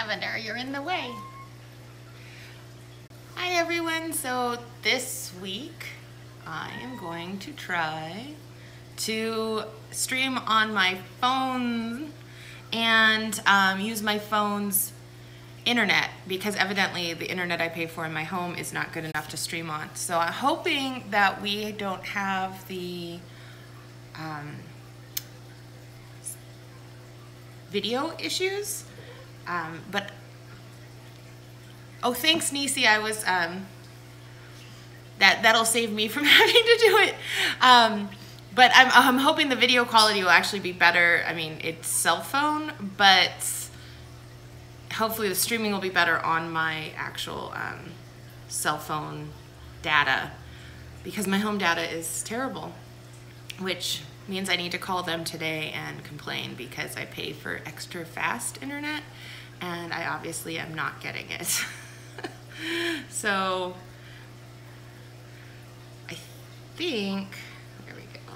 lavender, you're in the way. Hi everyone, so this week I am going to try to stream on my phone and use my phone's internet, because evidently the internet I pay for in my home is not good enough to stream on. So I'm hoping that we don't have the video issues, but oh, thanks Nisi, I was that'll save me from having to do it. But I'm hoping the video quality will actually be better. I mean, it's cell phone, but hopefully the streaming will be better on my actual cell phone data, because my home data is terrible, which means I need to call them today and complain because I pay for extra fast internet and I obviously am not getting it. So I think, there we go.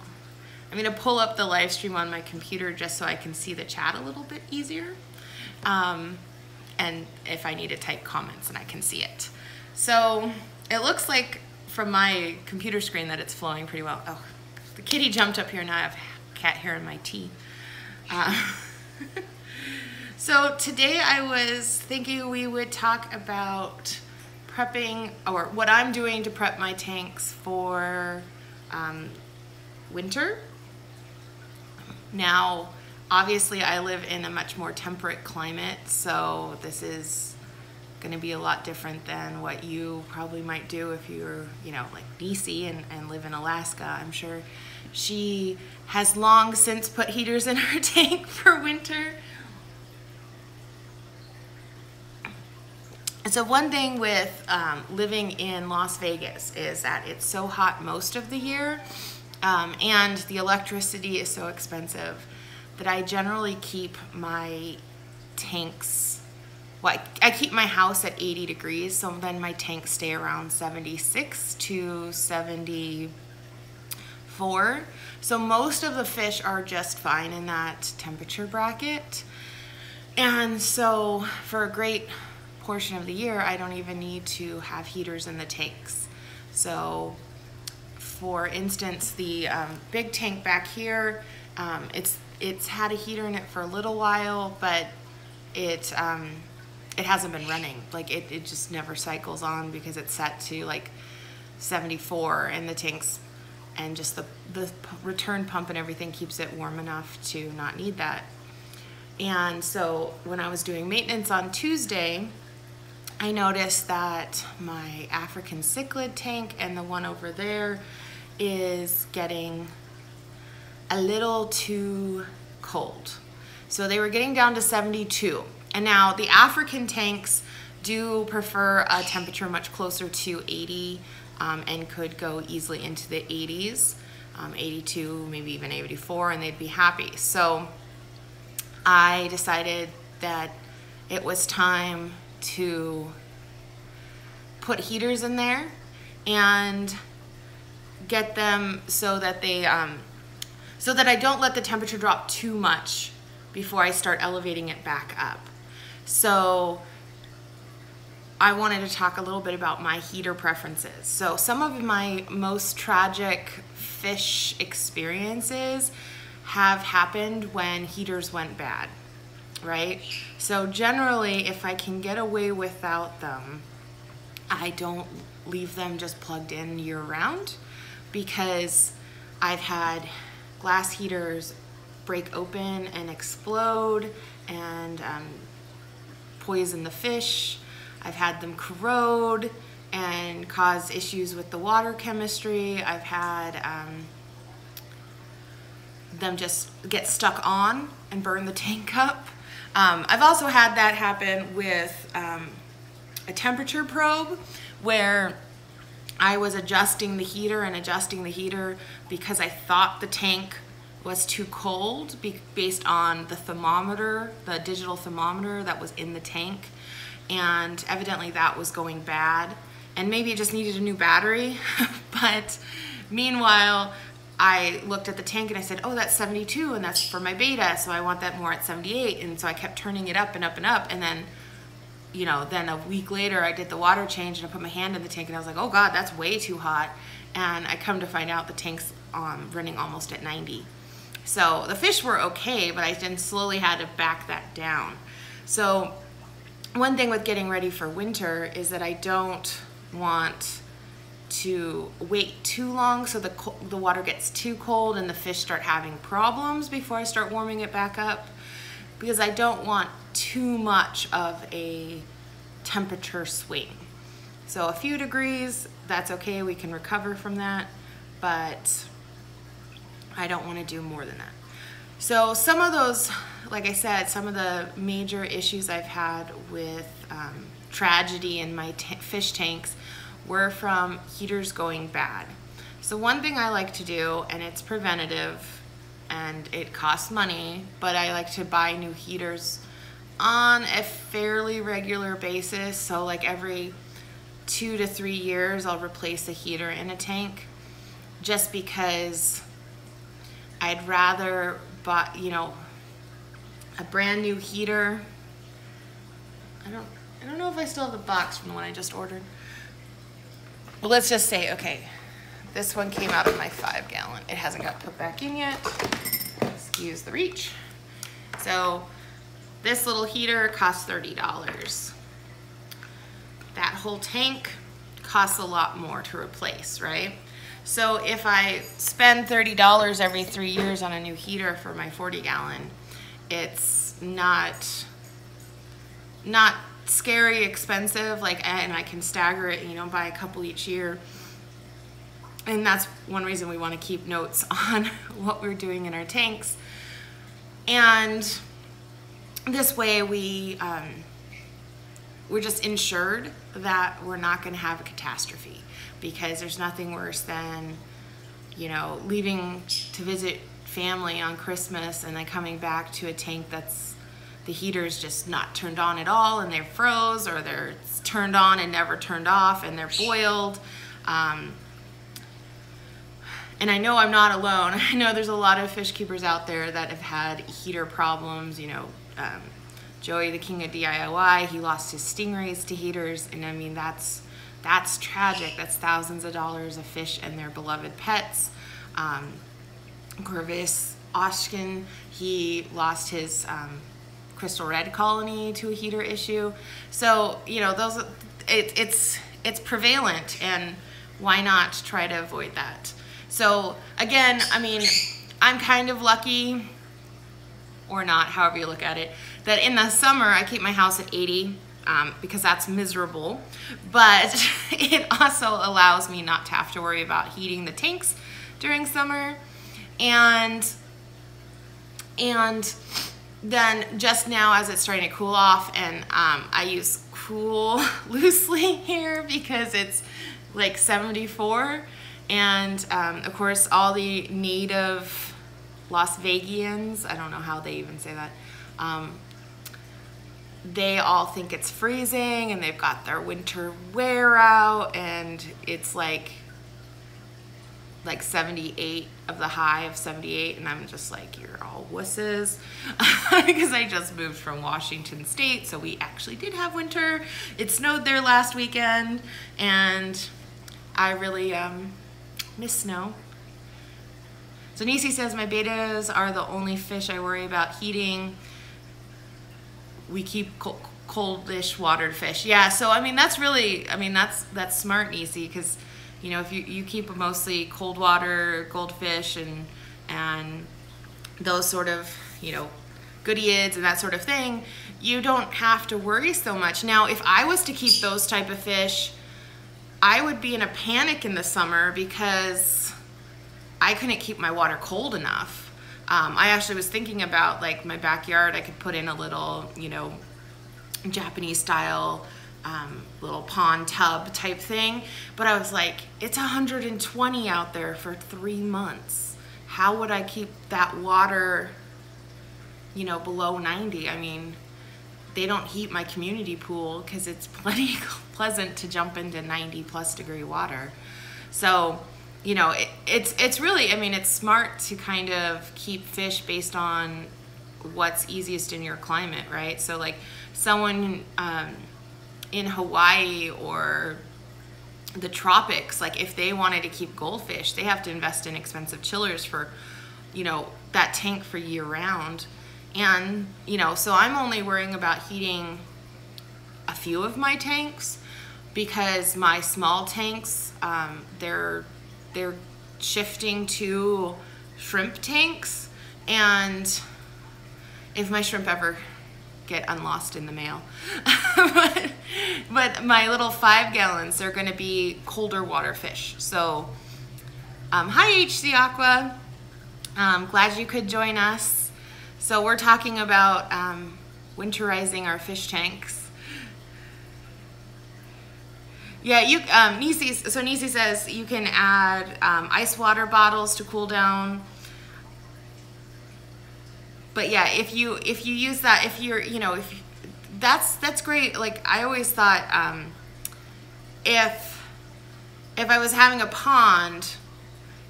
I'm gonna pull up the live stream on my computer just so I can see the chat a little bit easier. And if I need to type comments and I can see it. So it looks like from my computer screen that it's flowing pretty well. Oh, the kitty jumped up here and I have cat hair in my tea. So today I was thinking we would talk about prepping, or what I'm doing to prep my tanks for winter. Now, obviously I live in a much more temperate climate, so this is going to be a lot different than what you probably might do if you're, you know, like Nisi and live in Alaska. I'm sure she has long since put heaters in her tank for winter. So one thing with living in Las Vegas is that it's so hot most of the year, and the electricity is so expensive that I generally keep my tanks, well, I keep my house at 80 degrees, so then my tanks stay around 76 to 74. So most of the fish are just fine in that temperature bracket. And so for a great portion of the year, I don't even need to have heaters in the tanks. So for instance, the big tank back here, it's had a heater in it for a little while, but it hasn't been running. Like it just never cycles on because it's set to like 74, and the tanks and just the return pump and everything keeps it warm enough to not need that. And so when I was doing maintenance on Tuesday, I noticed that my African cichlid tank and the one over there is getting a little too cold. So they were getting down to 72. And now the African tanks do prefer a temperature much closer to 80 and could go easily into the 80s, 82, maybe even 84, and they'd be happy. So I decided that it was time to put heaters in there and get them so that they so that I don't let the temperature drop too much before I start elevating it back up. So I wanted to talk a little bit about my heater preferences. So some of my most tragic fish experiences have happened when heaters went bad, right? So generally, if I can get away without them, I don't leave them just plugged in year round, because I've had glass heaters break open and explode and poison the fish. I've had them corrode and cause issues with the water chemistry. I've had them just get stuck on and burn the tank up. I've also had that happen with a temperature probe, where I was adjusting the heater because I thought the tank was too cold based on the thermometer, the digital thermometer that was in the tank. And evidently that was going bad, and maybe it just needed a new battery. But meanwhile, I looked at the tank and I said, oh, that's 72 and that's for my beta, so I want that more at 78. And so I kept turning it up and up and up, and then you know, then a week later I did the water change and I put my hand in the tank and I was like, oh God, that's way too hot. And I come to find out the tank's running almost at 90. So the fish were okay, but I then slowly had to back that down. So one thing with getting ready for winter is that I don't want to wait too long so the water gets too cold and the fish start having problems before I start warming it back up, because I don't want too much of a temperature swing. So a few degrees, that's okay, we can recover from that, but I don't want to do more than that. So some of those, like I said, some of the major issues I've had with tragedy in my fish tanks were from heaters going bad. So one thing I like to do, and it's preventative and it costs money, but I like to buy new heaters on a fairly regular basis. So like every 2 to 3 years I'll replace a heater in a tank, just because I'd rather buy, you know, a brand new heater. I don't know if I still have the box from the one I just ordered. But let's just say, okay, this one came out of my 5-gallon. It hasn't got put back in yet. Excuse the reach. So this little heater costs $30. That whole tank costs a lot more to replace, right? So if I spend $30 every 3 years on a new heater for my 40-gallon, it's not scary expensive, like, and I can stagger it, you know, buy a couple each year. And that's one reason we want to keep notes on what we're doing in our tanks. And this way we're just ensured that we're not going to have a catastrophe, because there's nothing worse than, you know, leaving to visit family on Christmas and then coming back to a tank that's, the heater's just not turned on at all and they're froze, or they're turned on and never turned off and they're boiled. And I know I'm not alone. I know there's a lot of fish keepers out there that have had heater problems. You know, Joey, the king of DIY, he lost his stingrays to heaters, and I mean, that's tragic. That's thousands of dollars of fish and their beloved pets. Corvus Oshkin, he lost his crystal red colony to a heater issue. So, you know, those, it's prevalent, and why not try to avoid that? So again, I mean, I'm kind of lucky, or not, however you look at it, that in the summer I keep my house at 80 because that's miserable, but it also allows me not to have to worry about heating the tanks during summer. And then just now, as it's starting to cool off, and I use cool loosely here because it's like 74, and of course all the native Las Vegians, I don't know how they even say that, they all think it's freezing and they've got their winter wear out, and it's like 78 of the high of 78, and I'm just like, you're all wusses. Because I just moved from Washington State, so we actually did have winter. It snowed there last weekend, and I really miss snow. So Nisi says, my betas are the only fish I worry about heating. We keep coldish watered fish. Yeah, so I mean, that's really, I mean, that's smart, Nisi, because, you know, if you keep mostly cold water goldfish and those sort of, you know, goodeids and that sort of thing, you don't have to worry so much. Now, if I was to keep those type of fish, I would be in a panic in the summer because I couldn't keep my water cold enough. I actually was thinking about, like, my backyard, I could put in a little, you know, Japanese style little pond tub type thing, but I was like, it's 120 out there for 3 months. How would I keep that water, you know, below 90? I mean, they don't heat my community pool because it's plenty pleasant to jump into 90+ degree water. So, you know, it's really, I mean, it's smart to kind of keep fish based on what's easiest in your climate, right? So like someone in Hawaii or the tropics, like if they wanted to keep goldfish, they have to invest in expensive chillers for, you know, that tank for year round. And, you know, so I'm only worrying about heating a few of my tanks, because my small tanks, they're shifting to shrimp tanks, and if my shrimp ever get unlost in the mail, but my little 5 gallons, they're going to be colder water fish. So hi HC Aqua, glad you could join us. So we're talking about winterizing our fish tanks. Yeah, you Nisi, so Nisi says you can add ice water bottles to cool down. But yeah, if you use that, if you're, you know, if that's great. Like I always thought, if I was having a pond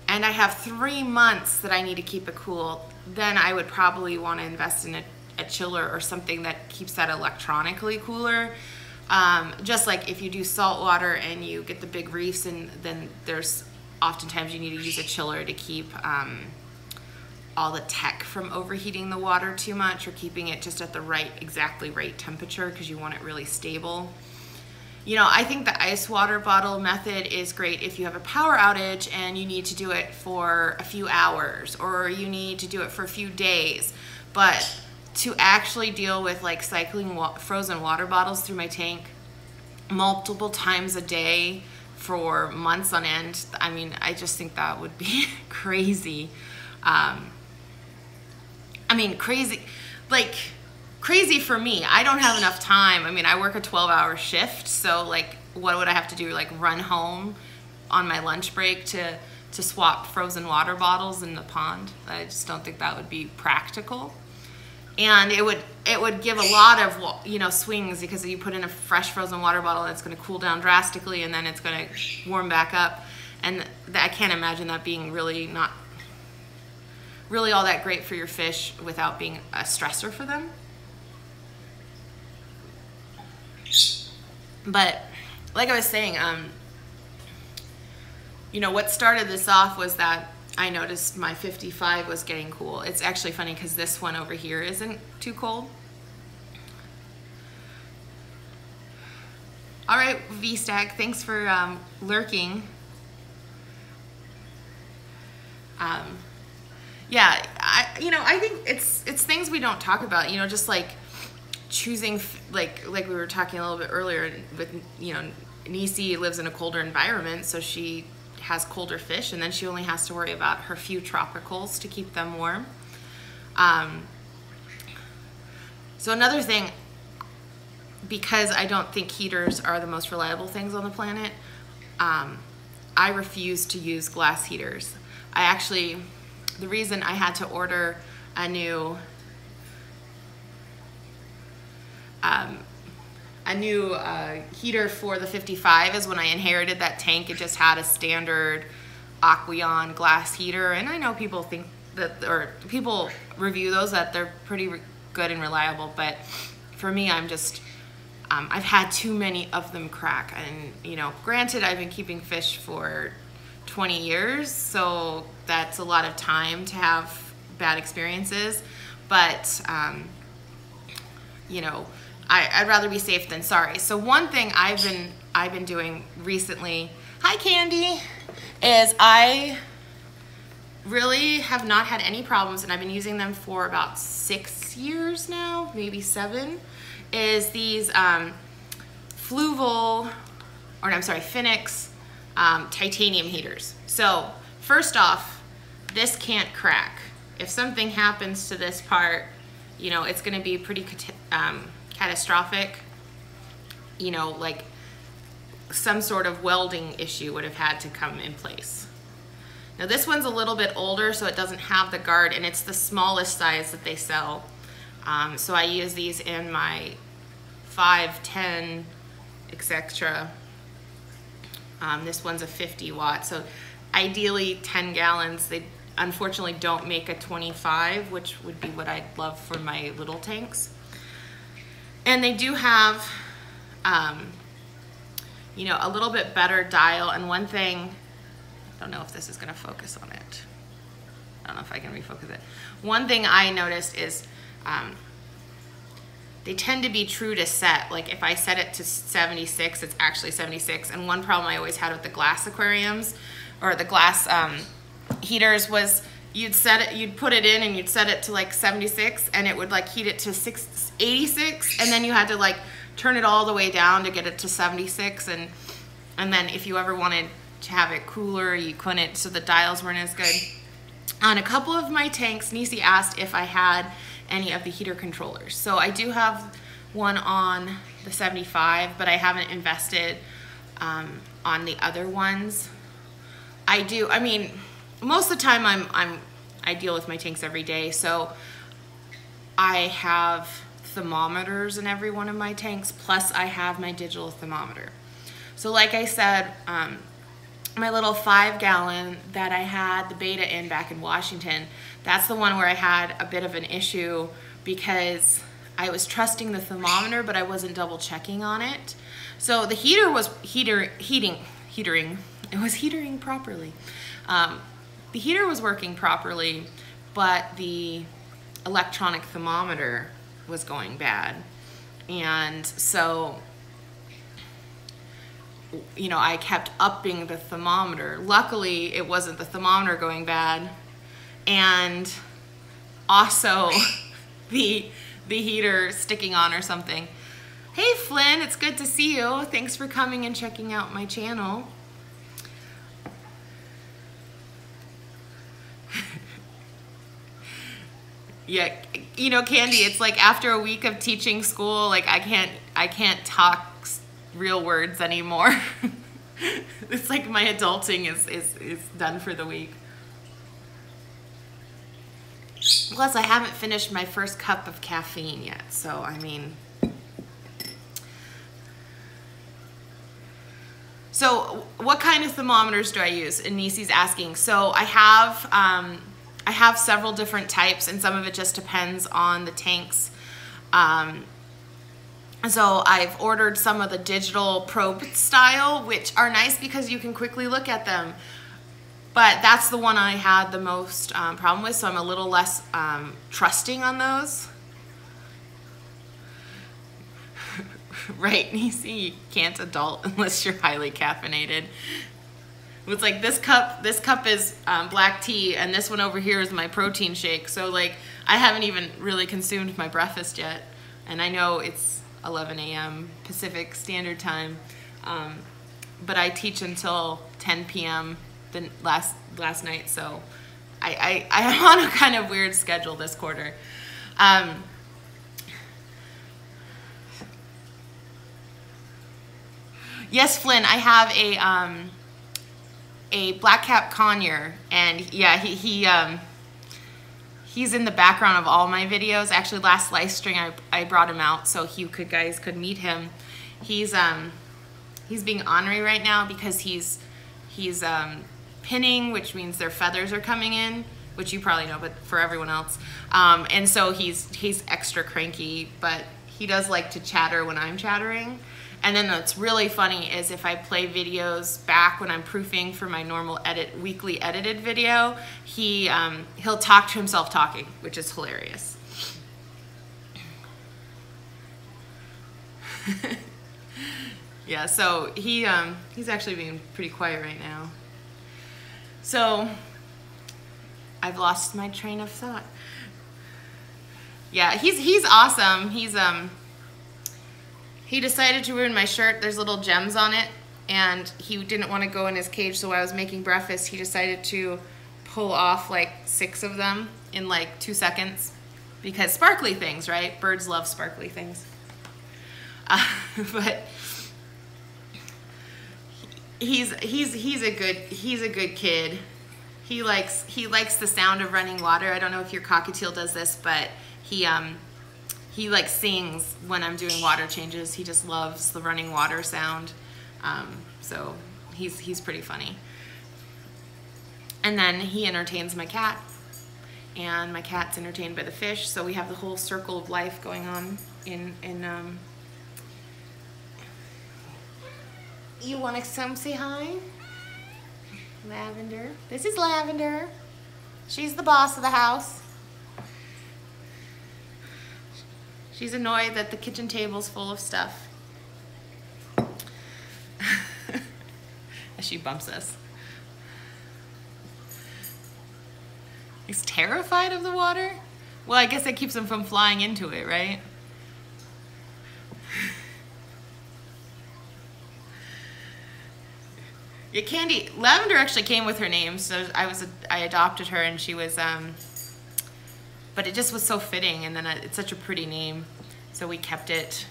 and I have 3 months that I need to keep it cool, then I would probably want to invest in a chiller or something that keeps that electronically cooler. Just like if you do salt water and you get the big reefs, and then there's oftentimes you need to use a chiller to keep all the tech from overheating the water too much, or keeping it just at the exactly right temperature, because you want it really stable. You know, I think the ice water bottle method is great if you have a power outage and you need to do it for a few hours, or you need to do it for a few days. But to actually deal with like cycling frozen water bottles through my tank multiple times a day for months on end, I mean, I just think that would be crazy. I mean, crazy, like crazy for me. I don't have enough time. I mean, I work a 12-hour shift, so like what would I have to do? Like run home on my lunch break to swap frozen water bottles in the pond? I just don't think that would be practical. And it would give a lot of, you know, swings, because you put in a fresh frozen water bottle, it's going to cool down drastically, and then it's going to warm back up. And I can't imagine that being really all that great for your fish without being a stressor for them. But like I was saying, you know, what started this off was that I noticed my 55 was getting cool. It's actually funny because this one over here isn't too cold. All right, V-Stack, thanks for lurking. Yeah, I think it's things we don't talk about, you know, just like choosing, like we were talking a little bit earlier with, you know, Nisi lives in a colder environment, so she has colder fish, and then she only has to worry about her few tropicals to keep them warm. So another thing, because I don't think heaters are the most reliable things on the planet, I refuse to use glass heaters. The reason I had to order a new heater for the 55 is when I inherited that tank. It just had a standard Aqueon glass heater, and I know people think that, or people review those, that they're pretty good and reliable, but for me, I'm just, I've had too many of them crack. And, you know, granted, I've been keeping fish for 20 years, so that's a lot of time to have bad experiences, but you know, I'd rather be safe than sorry. So one thing I've been doing recently, hi Candy, is I really have not had any problems, and I've been using them for about 6 years now, maybe 7, is these Phenix titanium heaters. So first off, this can't crack. If something happens to this part, you know, it's going to be pretty catastrophic. You know, like some sort of welding issue would have had to come in place. Now this one's a little bit older, so it doesn't have the guard, and it's the smallest size that they sell. So I use these in my 5, 10, etc. This one's a 50 watt, so ideally 10 gallons. They unfortunately don't make a 25, which would be what I'd love for my little tanks. And they do have you know, a little bit better dial. And one thing, I don't know if this is gonna focus on it. I don't know if I can refocus it. One thing I noticed is they tend to be true to set. Like if I set it to 76, it's actually 76. And one problem I always had with the glass aquariums or the glass heaters was you'd set it, you'd put it in and you'd set it to like 76 and it would like heat it to 86, and then you had to like turn it all the way down to get it to 76, and then if you ever wanted to have it cooler, you couldn't, so the dials weren't as good. On a couple of my tanks, Nisi asked if I had any of the heater controllers. So I do have one on the 75, but I haven't invested on the other ones. I do, I mean, most of the time I deal with my tanks every day, so I have thermometers in every one of my tanks, plus I have my digital thermometer. So like I said, my little 5-gallon that I had the beta in back in Washington, that's the one where I had a bit of an issue because I was trusting the thermometer, but I wasn't double checking on it. So the heater was heatering. It was heatering properly. The heater was working properly, but the electronic thermometer was going bad. And so, you know, I kept upping the thermometer. Luckily, it wasn't the thermometer going bad, and also the heater sticking on or something. Hey Flynn, it's good to see you. Thanks for coming and checking out my channel. Yeah, you know, Candy, it's like after a week of teaching school, like I can't talk real words anymore. It's like my adulting is done for the week. Plus, I haven't finished my first cup of caffeine yet, so I mean. So what kind of thermometers do I use? And Nisi's asking. So I have several different types, and some of it just depends on the tanks. So I've ordered some of the digital probe style, which are nice because you can quickly look at them. But that's the one I had the most problem with, so I'm a little less trusting on those. Right, Nisi, you can't adult unless you're highly caffeinated. It's like this cup is black tea, and this one over here is my protein shake. So like I haven't even really consumed my breakfast yet, and I know it's 11 a.m. Pacific Standard Time, but I teach until 10 p.m. the last night, so I am on a kind of weird schedule this quarter. Yes, Flynn, I have a black cap conure, and yeah, he's in the background of all my videos. Actually, last live stream I brought him out so you guys could meet him. He's being ornery right now because he's pinning, which means their feathers are coming in, which you probably know, but for everyone else, and so he's extra cranky, but he does like to chatter when I'm chattering. And then what's really funny is if I play videos back when I'm proofing for my normal weekly edited video, he'll talk to himself talking, which is hilarious. Yeah, so he's actually being pretty quiet right now. So I've lost my train of thought. Yeah, he's awesome. He decided to ruin my shirt. There's little gems on it, and he didn't want to go in his cage, so while I was making breakfast, he decided to pull off like 6 of them in like 2 seconds, because sparkly things, right? Birds love sparkly things. But he's a good kid. He likes the sound of running water. I don't know if your cockatiel does this, but he like sings when I'm doing water changes. He just loves the running water sound. So he's pretty funny. And then he entertains my cat, and my cat's entertained by the fish. So we have the whole circle of life going on in You want to come say hi? Lavender. This is Lavender. She's the boss of the house. She's annoyed that the kitchen table's full of stuff. As she bumps us. He's terrified of the water? Well, I guess that keeps him from flying into it, right? Yeah, Candy, Lavender actually came with her name, so I adopted her, and she was, but it just was so fitting, and then it's such a pretty name, so we kept it.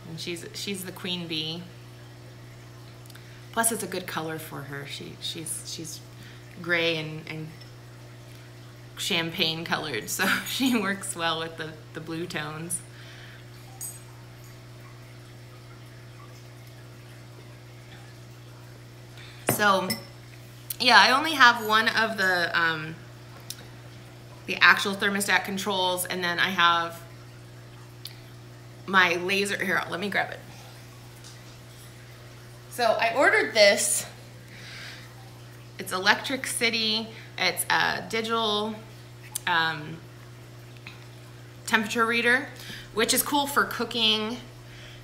And she's the queen bee. Plus, it's a good color for her. She's gray and champagne colored, so she works well with the blue tones. So, yeah, I only have one of the actual thermostat controls, and then I have my laser. Here, let me grab it. So I ordered this. It's Electric City. It's a digital temperature reader, which is cool for cooking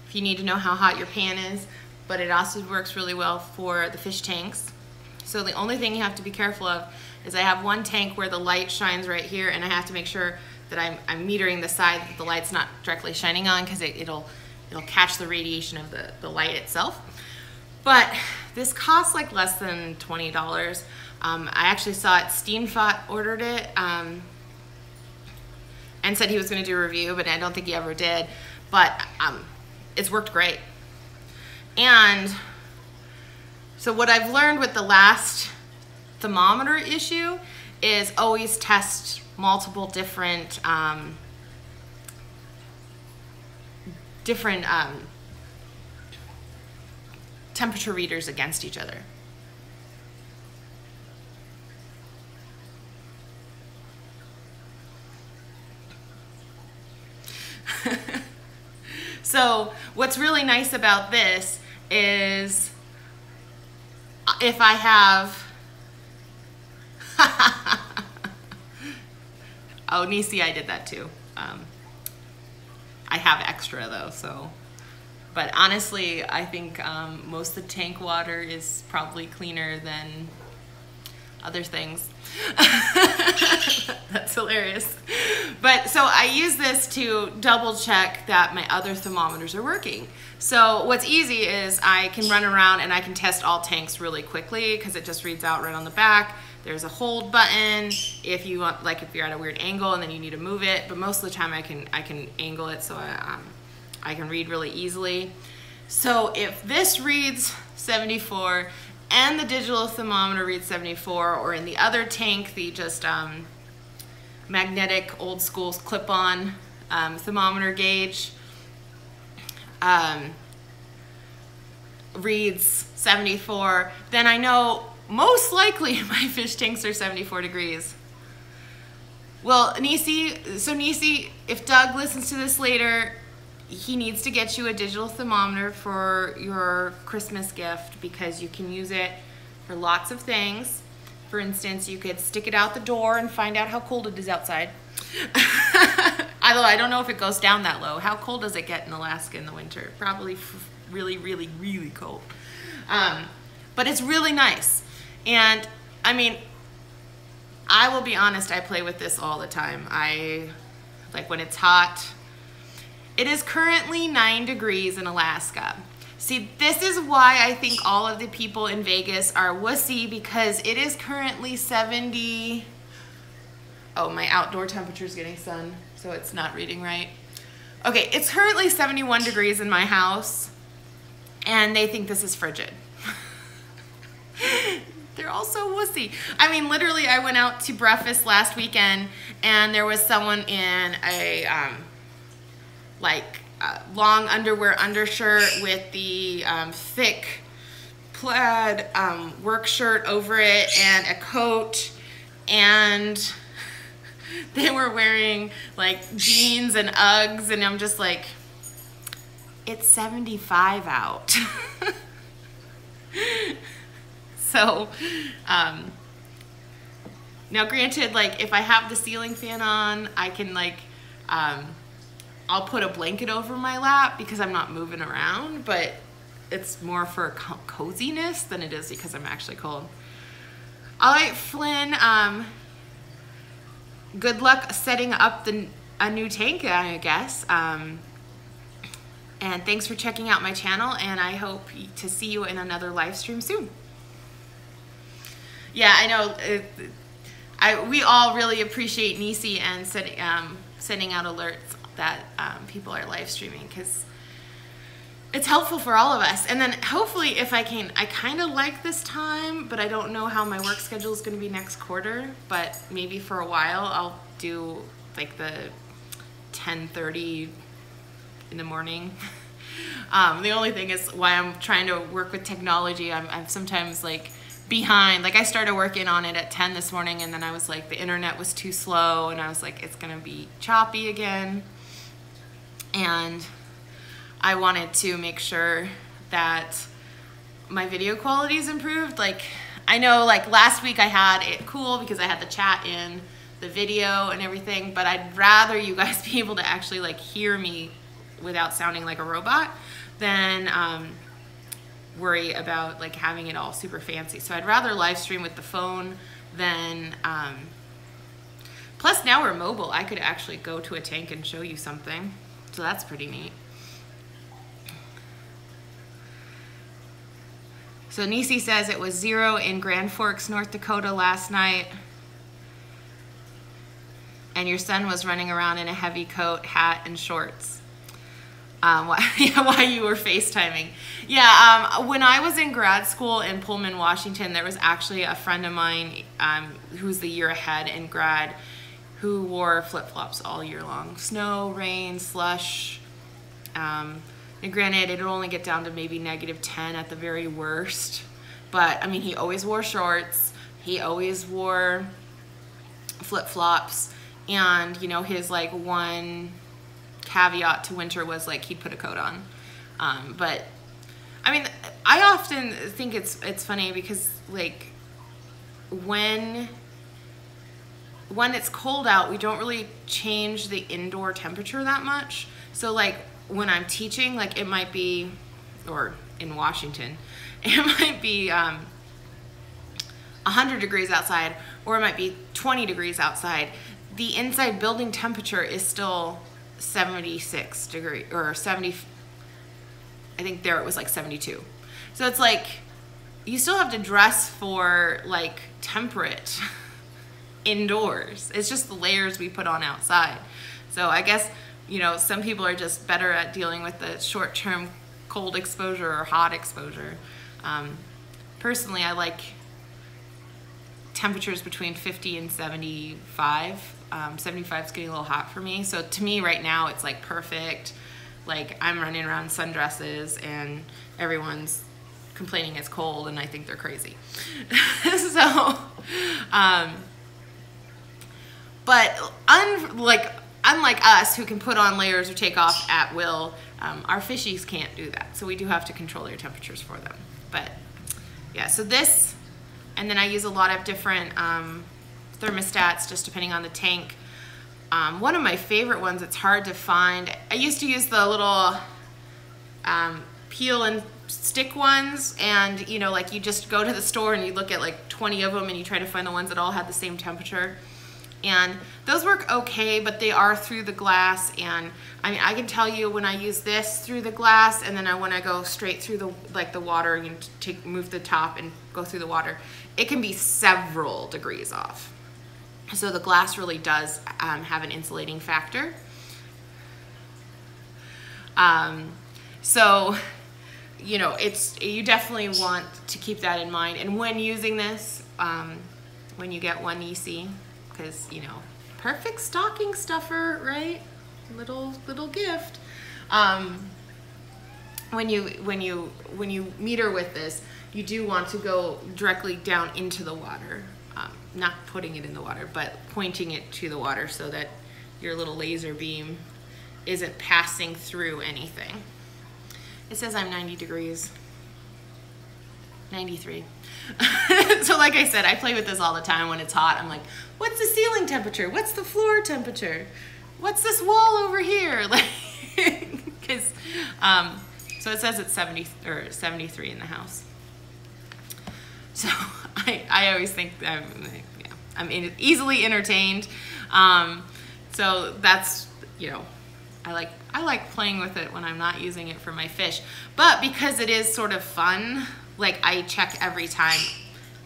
if you need to know how hot your pan is, but it also works really well for the fish tanks. So the only thing you have to be careful of is I have one tank where the light shines right here, and I have to make sure that I'm metering the side that the light's not directly shining on, because it'll catch the radiation of the light itself. But this costs like less than $20. I actually saw it, Steamfot ordered it and said he was going to do a review, but I don't think he ever did. But it's worked great. And so what I've learned with the last thermometer issue is always test multiple different temperature readers against each other. So what's really nice about this is if I have oh, Nisi, I did that too. I have extra though, so. But honestly, I think most of the tank water is probably cleaner than other things. That's hilarious. But so I use this to double check that my other thermometers are working. So what's easy is I can run around and I can test all tanks really quickly, because it just reads out right on the back. There's a hold button if you want, like if you're at a weird angle and then you need to move it. But most of the time I can angle it so I can read really easily. So if this reads 74 and the digital thermometer reads 74, or in the other tank, the just magnetic old school clip-on thermometer gauge reads 74, then I know most likely my fish tanks are 74 degrees. Well, Nisi, if Doug listens to this later, he needs to get you a digital thermometer for your Christmas gift, because you can use it for lots of things. For instance, you could stick it out the door and find out how cold it is outside. Although I don't know if it goes down that low. How cold does it get in Alaska in the winter? Probably really, really, really cold. But it's really nice. And I mean, I will be honest, I play with this all the time. Like when it's hot. It is currently 9 degrees in Alaska. See, this is why I think all of the people in Vegas are wussy, because it is currently 70. Oh, my outdoor temperature is getting sun, so it's not reading right. Okay, it's currently 71 degrees in my house, and they think this is frigid. They're all so wussy. I mean, literally, I went out to breakfast last weekend, and there was someone in a long underwear undershirt with the thick plaid work shirt over it and a coat, and they were wearing like jeans and Uggs, and I'm just like, it's 75 out. So, now granted, like if I have the ceiling fan on, I can like, I'll put a blanket over my lap because I'm not moving around, but it's more for coziness than it is because I'm actually cold. All right, Flynn, good luck setting up a new tank, I guess. And thanks for checking out my channel, and I hope to see you in another live stream soon. Yeah, I know. We all really appreciate Nisi and sending out alerts that people are live streaming, because it's helpful for all of us. And then hopefully if I kind of like this time, but I don't know how my work schedule is going to be next quarter, but maybe for a while I'll do like the 10:30 in the morning. The only thing is why I'm trying to work with technology, I'm sometimes like behind. Like I started working on it at 10 this morning, and then I was like, the internet was too slow, and I was like, it's gonna be choppy again. And I wanted to make sure that my video quality is improved. Like I know like last week I had it cool because I had the chat in the video and everything, but I'd rather you guys be able to actually like hear me without sounding like a robot than worry about like having it all super fancy. So I'd rather live stream with the phone than, plus now we're mobile. I could actually go to a tank and show you something. So that's pretty neat. So Nisi says it was 0 in Grand Forks, North Dakota last night, and your son was running around in a heavy coat, hat, and shorts. Why you were FaceTiming. Yeah, when I was in grad school in Pullman, Washington, there was actually a friend of mine who's the year ahead in grad who wore flip-flops all year long. Snow, rain, slush. And granted, it would only get down to maybe -10 at the very worst. But, I mean, he always wore shorts. He always wore flip-flops. And, you know, his, like, one caveat to winter was, like, he'd put a coat on. But, I mean, I often think it's funny because, like, when it's cold out, we don't really change the indoor temperature that much. So, like, when I'm teaching, like it might be, or in Washington, it might be 100 degrees outside, or it might be 20 degrees outside. The inside building temperature is still 76 degrees, or 70, I think there it was like 72. So it's like, you still have to dress for like temperate indoors. It's just the layers we put on outside. So I guess, you know, some people are just better at dealing with the short-term cold exposure or hot exposure. Personally, I like temperatures between 50 and 75. 75 is getting a little hot for me. So to me right now, it's like perfect. Like I'm running around in sundresses and everyone's complaining it's cold and I think they're crazy. So, but unlike us who can put on layers or take off at will, our fishies can't do that. So we do have to control their temperatures for them. But yeah, so this, and then I use a lot of different thermostats just depending on the tank. One of my favorite ones, it's hard to find. I used to use the little peel and stick ones, and you know, like you just go to the store and you look at like 20 of them and you try to find the ones that all have the same temperature. And those work okay, but they are through the glass. And I mean, I can tell you when I use this through the glass, and then when I go straight through the water and move the top and go through the water, it can be several degrees off. So the glass really does have an insulating factor. So, you know, you definitely want to keep that in mind. And when using this, when you get one EC, because, you know, perfect stocking stuffer, right? Little gift. When you meter with this, you do want to go directly down into the water. Not putting it in the water, but pointing it to the water so that your little laser beam isn't passing through anything. It says I'm 90 degrees. 93. So like I said, I play with this all the time when it's hot. I'm like, what's the ceiling temperature? What's the floor temperature? What's this wall over here? Like, because, so it says it's 70 or 73 in the house. So I always think I'm easily entertained. So that's, you know, I like playing with it when I'm not using it for my fish. But because it is sort of fun, like I check every time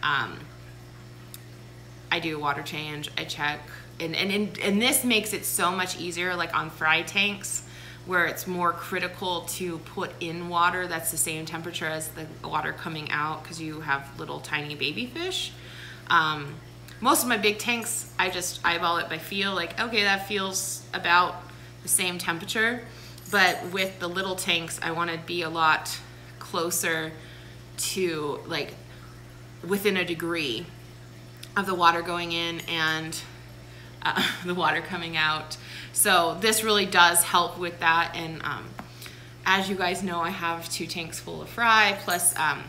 I do a water change, I check. And this makes it so much easier, like on fry tanks, where it's more critical to put in water that's the same temperature as the water coming out, because you have little tiny baby fish. Most of my big tanks, I just eyeball it by feel, like, okay, that feels about the same temperature. But with the little tanks, I want to be a lot closer to, like, within a degree of the water going in and the water coming out. So this really does help with that. And as you guys know, I have 2 tanks full of fry, plus I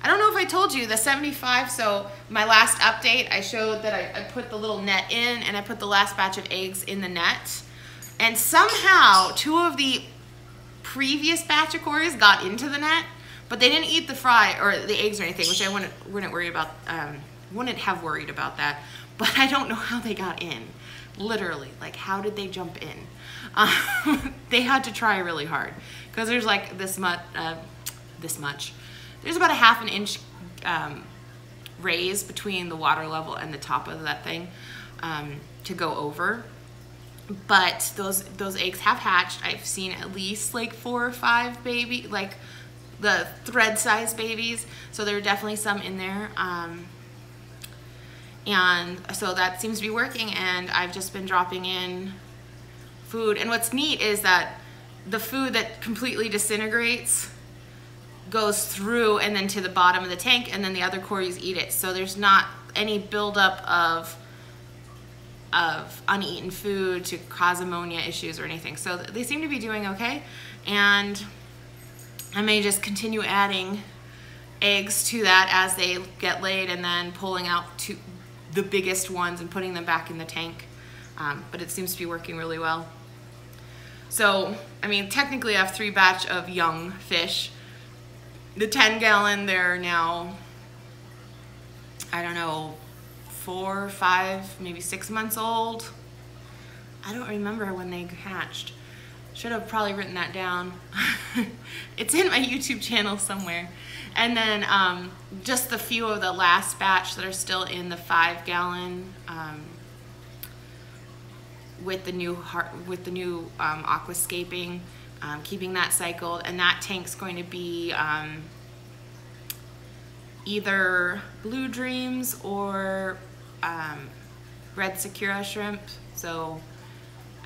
don't know if I told you the 75. So my last update, I showed that I put the little net in, and I put the last batch of eggs in the net, and somehow 2 of the previous batch of cories got into the net, but they didn't eat the fry or the eggs or anything, which I wouldn't worry about. Wouldn't have worried about that, but I don't know how they got in. Literally, like, how did they jump in? They had to try really hard, because there's like this much. There's about a ½ an inch raise between the water level and the top of that thing to go over. But those eggs have hatched. I've seen at least like 4 or 5 baby, like the thread-sized babies. So there are definitely some in there. And so that seems to be working, and I've just been dropping in food. And what's neat is that the food that completely disintegrates goes through and then to the bottom of the tank, and then the other cories eat it. So there's not any buildup of uneaten food to cause ammonia issues or anything. So they seem to be doing okay. And I may just continue adding eggs to that as they get laid, and then pulling out the biggest ones and putting them back in the tank. But it seems to be working really well. So, I mean, technically I have 3 batch of young fish. The 10-gallon, they're now, I don't know, 4, 5, maybe 6 months old. I don't remember when they hatched. Should have probably written that down. It's in my YouTube channel somewhere. And then just the few of the last batch that are still in the 5-gallon with the new aquascaping, keeping that cycled. And that tank's going to be either Blue Dreams or Red Sakura shrimp. So,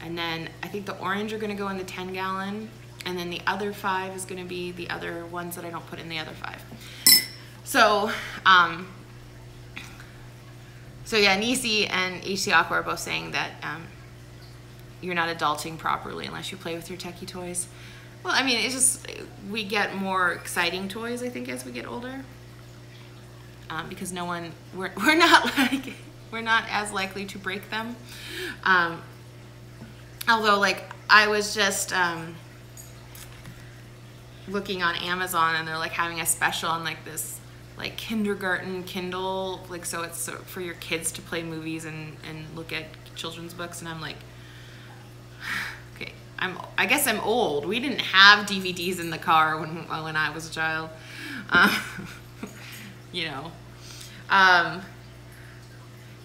and then I think the orange are going to go in the 10-gallon. And then the other 5 is going to be the other ones that I don't put in the other 5. So, so yeah, Nisi and HC Aqua are both saying that you're not adulting properly unless you play with your techie toys. Well, I mean, it's just, we get more exciting toys, I think, as we get older. Because we're not as likely to break them. Although, like, I was just looking on Amazon, and they're like having a special on like this like kindergarten Kindle, like, so it's for your kids to play movies and look at children's books. And I'm like, okay, I guess I'm old. We didn't have DVDs in the car when I was a child. You know.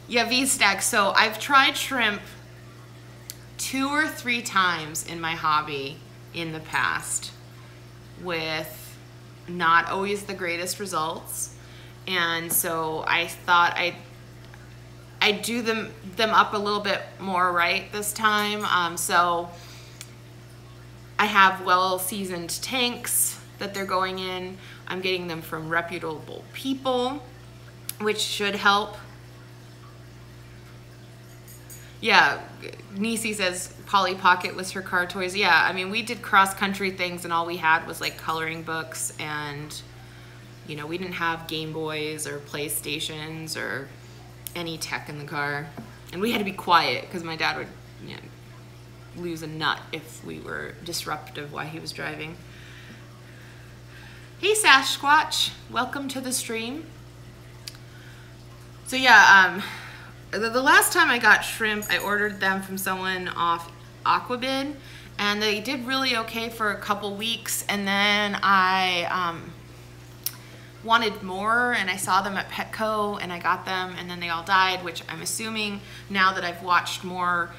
Yeah, V-Stack. So I've tried shrimp 2 or 3 times in my hobby in the past, with not always the greatest results. And so I thought I'd do them up a little bit more right this time. So I have well-seasoned tanks that they're going in. I'm getting them from reputable people, which should help. Yeah, Nisi says Polly Pocket was her car toys. Yeah, I mean, we did cross-country things and all we had was like coloring books and, you know, we didn't have Game Boys or PlayStations or any tech in the car. And we had to be quiet because my dad would, you know, lose a nut if we were disruptive while he was driving. Hey Sasquatch, welcome to the stream. So yeah, the last time I got shrimp, I ordered them from someone off Aquabid, and they did really okay for a couple weeks, and then I wanted more, and I saw them at Petco, and I got them, and then they all died, which I'm assuming now that I've watched more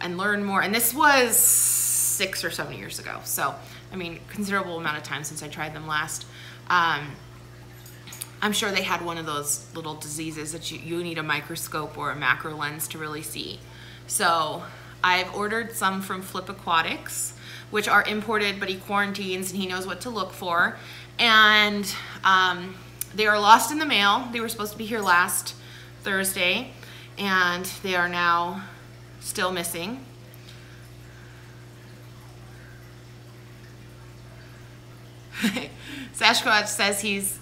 and learned more, and this was 6 or 7 years ago, so I mean, considerable amount of time since I tried them last. I'm sure they had one of those little diseases that you need a microscope or a macro lens to really see. So I've ordered some from Flip Aquatics, which are imported, but he quarantines and he knows what to look for. And they are lost in the mail. They were supposed to be here last Thursday, and they are now still missing. Sasquatch says he's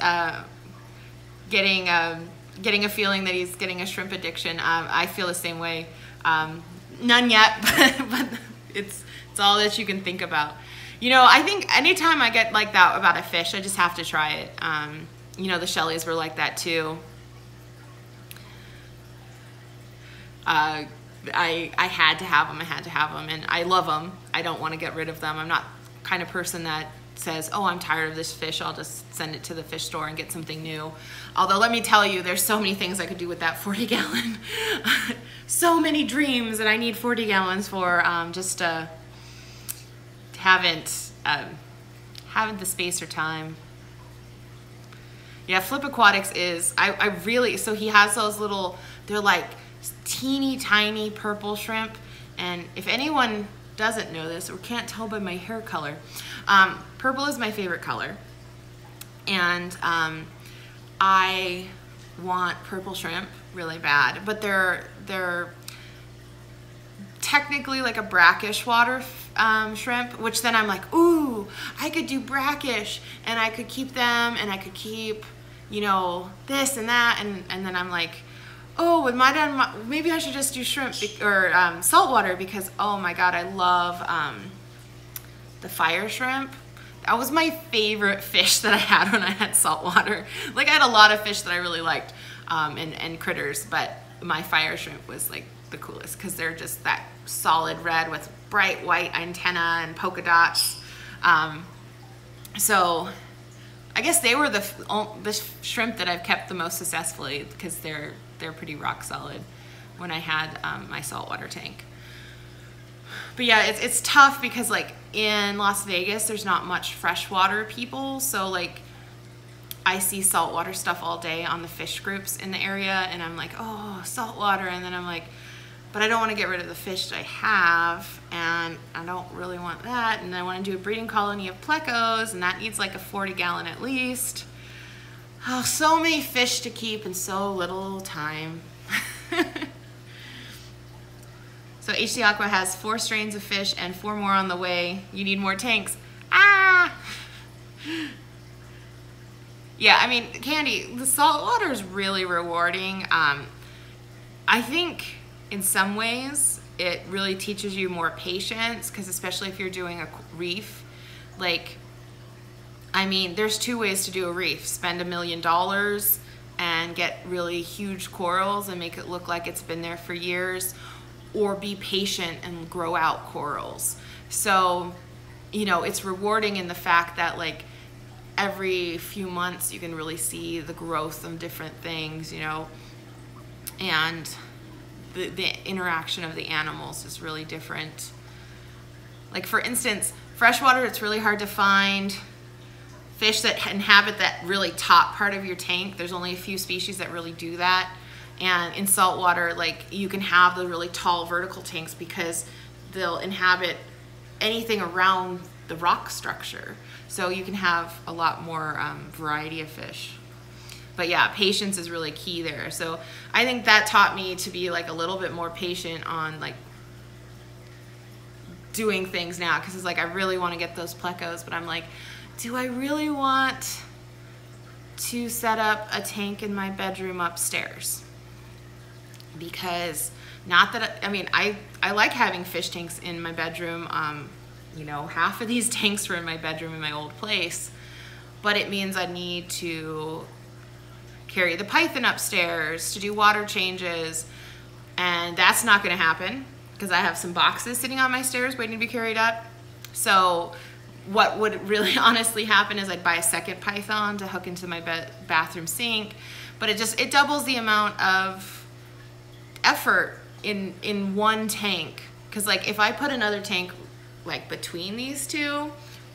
getting a feeling that he's getting a shrimp addiction. I feel the same way. None yet, but it's all that you can think about. You know, I think anytime I get like that about a fish, I just have to try it. You know, the Shelleys were like that too. I had to have them. I had to have them, and I love them. I don't want to get rid of them. I'm not the kind of person that says, oh, I'm tired of this fish, I'll just send it to the fish store and get something new. Although let me tell you, there's so many things I could do with that 40 gallon. So many dreams that I need 40 gallons for, just haven't the space or time. Yeah, Flip Aquatics is, I really, so he has those little, they're like teeny tiny purple shrimp, and if anyone doesn't know this or can't tell by my hair color, purple is my favorite color, and I want purple shrimp really bad, but they're technically like a brackish water shrimp, which then I'm like, ooh, I could do brackish, and I could keep them, and I could keep, you know, this and that, and then I'm like, oh, with my dad, maybe I should just do shrimp or saltwater, because oh my god, I love the fire shrimp. That was my favorite fish that I had when I had saltwater. Like, I had a lot of fish that I really liked, and critters, but my fire shrimp was like the coolest because they're just that solid red with bright white antenna and polka dots. So I guess they were the shrimp that I've kept the most successfully, because they're pretty rock solid when I had my saltwater tank. But yeah, it's tough because like in Las Vegas, there's not much freshwater people. So like I see saltwater stuff all day on the fish groups in the area, and I'm like, oh, saltwater. And then I'm like, but I don't want to get rid of the fish that I have, and I don't really want that. And I want to do a breeding colony of plecos, and that needs like a 40 gallon at least. Oh, so many fish to keep and so little time. So HC Aqua has 4 strains of fish and 4 more on the way. You need more tanks. Ah! Yeah, I mean, Candy, the salt water is really rewarding. I think in some ways it really teaches you more patience, because especially if you're doing a reef, like, I mean, there's 2 ways to do a reef. Spend $1 million and get really huge corals and make it look like it's been there for years, or be patient and grow out corals. So, you know, it's rewarding in the fact that like every few months you can really see the growth of different things, you know, and the interaction of the animals is really different. Like, for instance, freshwater, it's really hard to find fish that inhabit that really top part of your tank. There's only a few species that really do that. And in saltwater, like, you can have the really tall vertical tanks because they'll inhabit anything around the rock structure. So you can have a lot more variety of fish. But yeah, patience is really key there. So I think that taught me to be like a little bit more patient on like doing things now, because it's like I really want to get those plecos, but I'm like, do I really want to set up a tank in my bedroom upstairs? Because not that I mean, I like having fish tanks in my bedroom. You know, half of these tanks were in my bedroom in my old place, but it means I need to carry the python upstairs to do water changes, and that's not going to happen because I have some boxes sitting on my stairs waiting to be carried up. So what would really honestly happen is I'd buy a second python to hook into my bathroom sink, but it doubles the amount of effort in one tank. Because like if I put another tank like between these two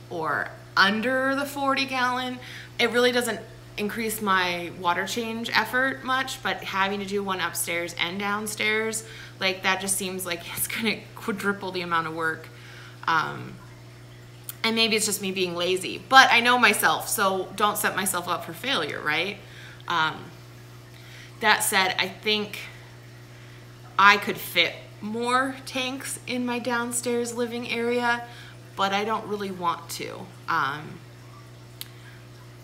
or under the 40-gallon, it really doesn't increase my water change effort much, but having to do one upstairs and downstairs, like that just seems like it's gonna quadruple the amount of work. And maybe it's just me being lazy, but I know myself, so don't set myself up for failure, right? That said, I think I could fit more tanks in my downstairs living area, but I don't really want to.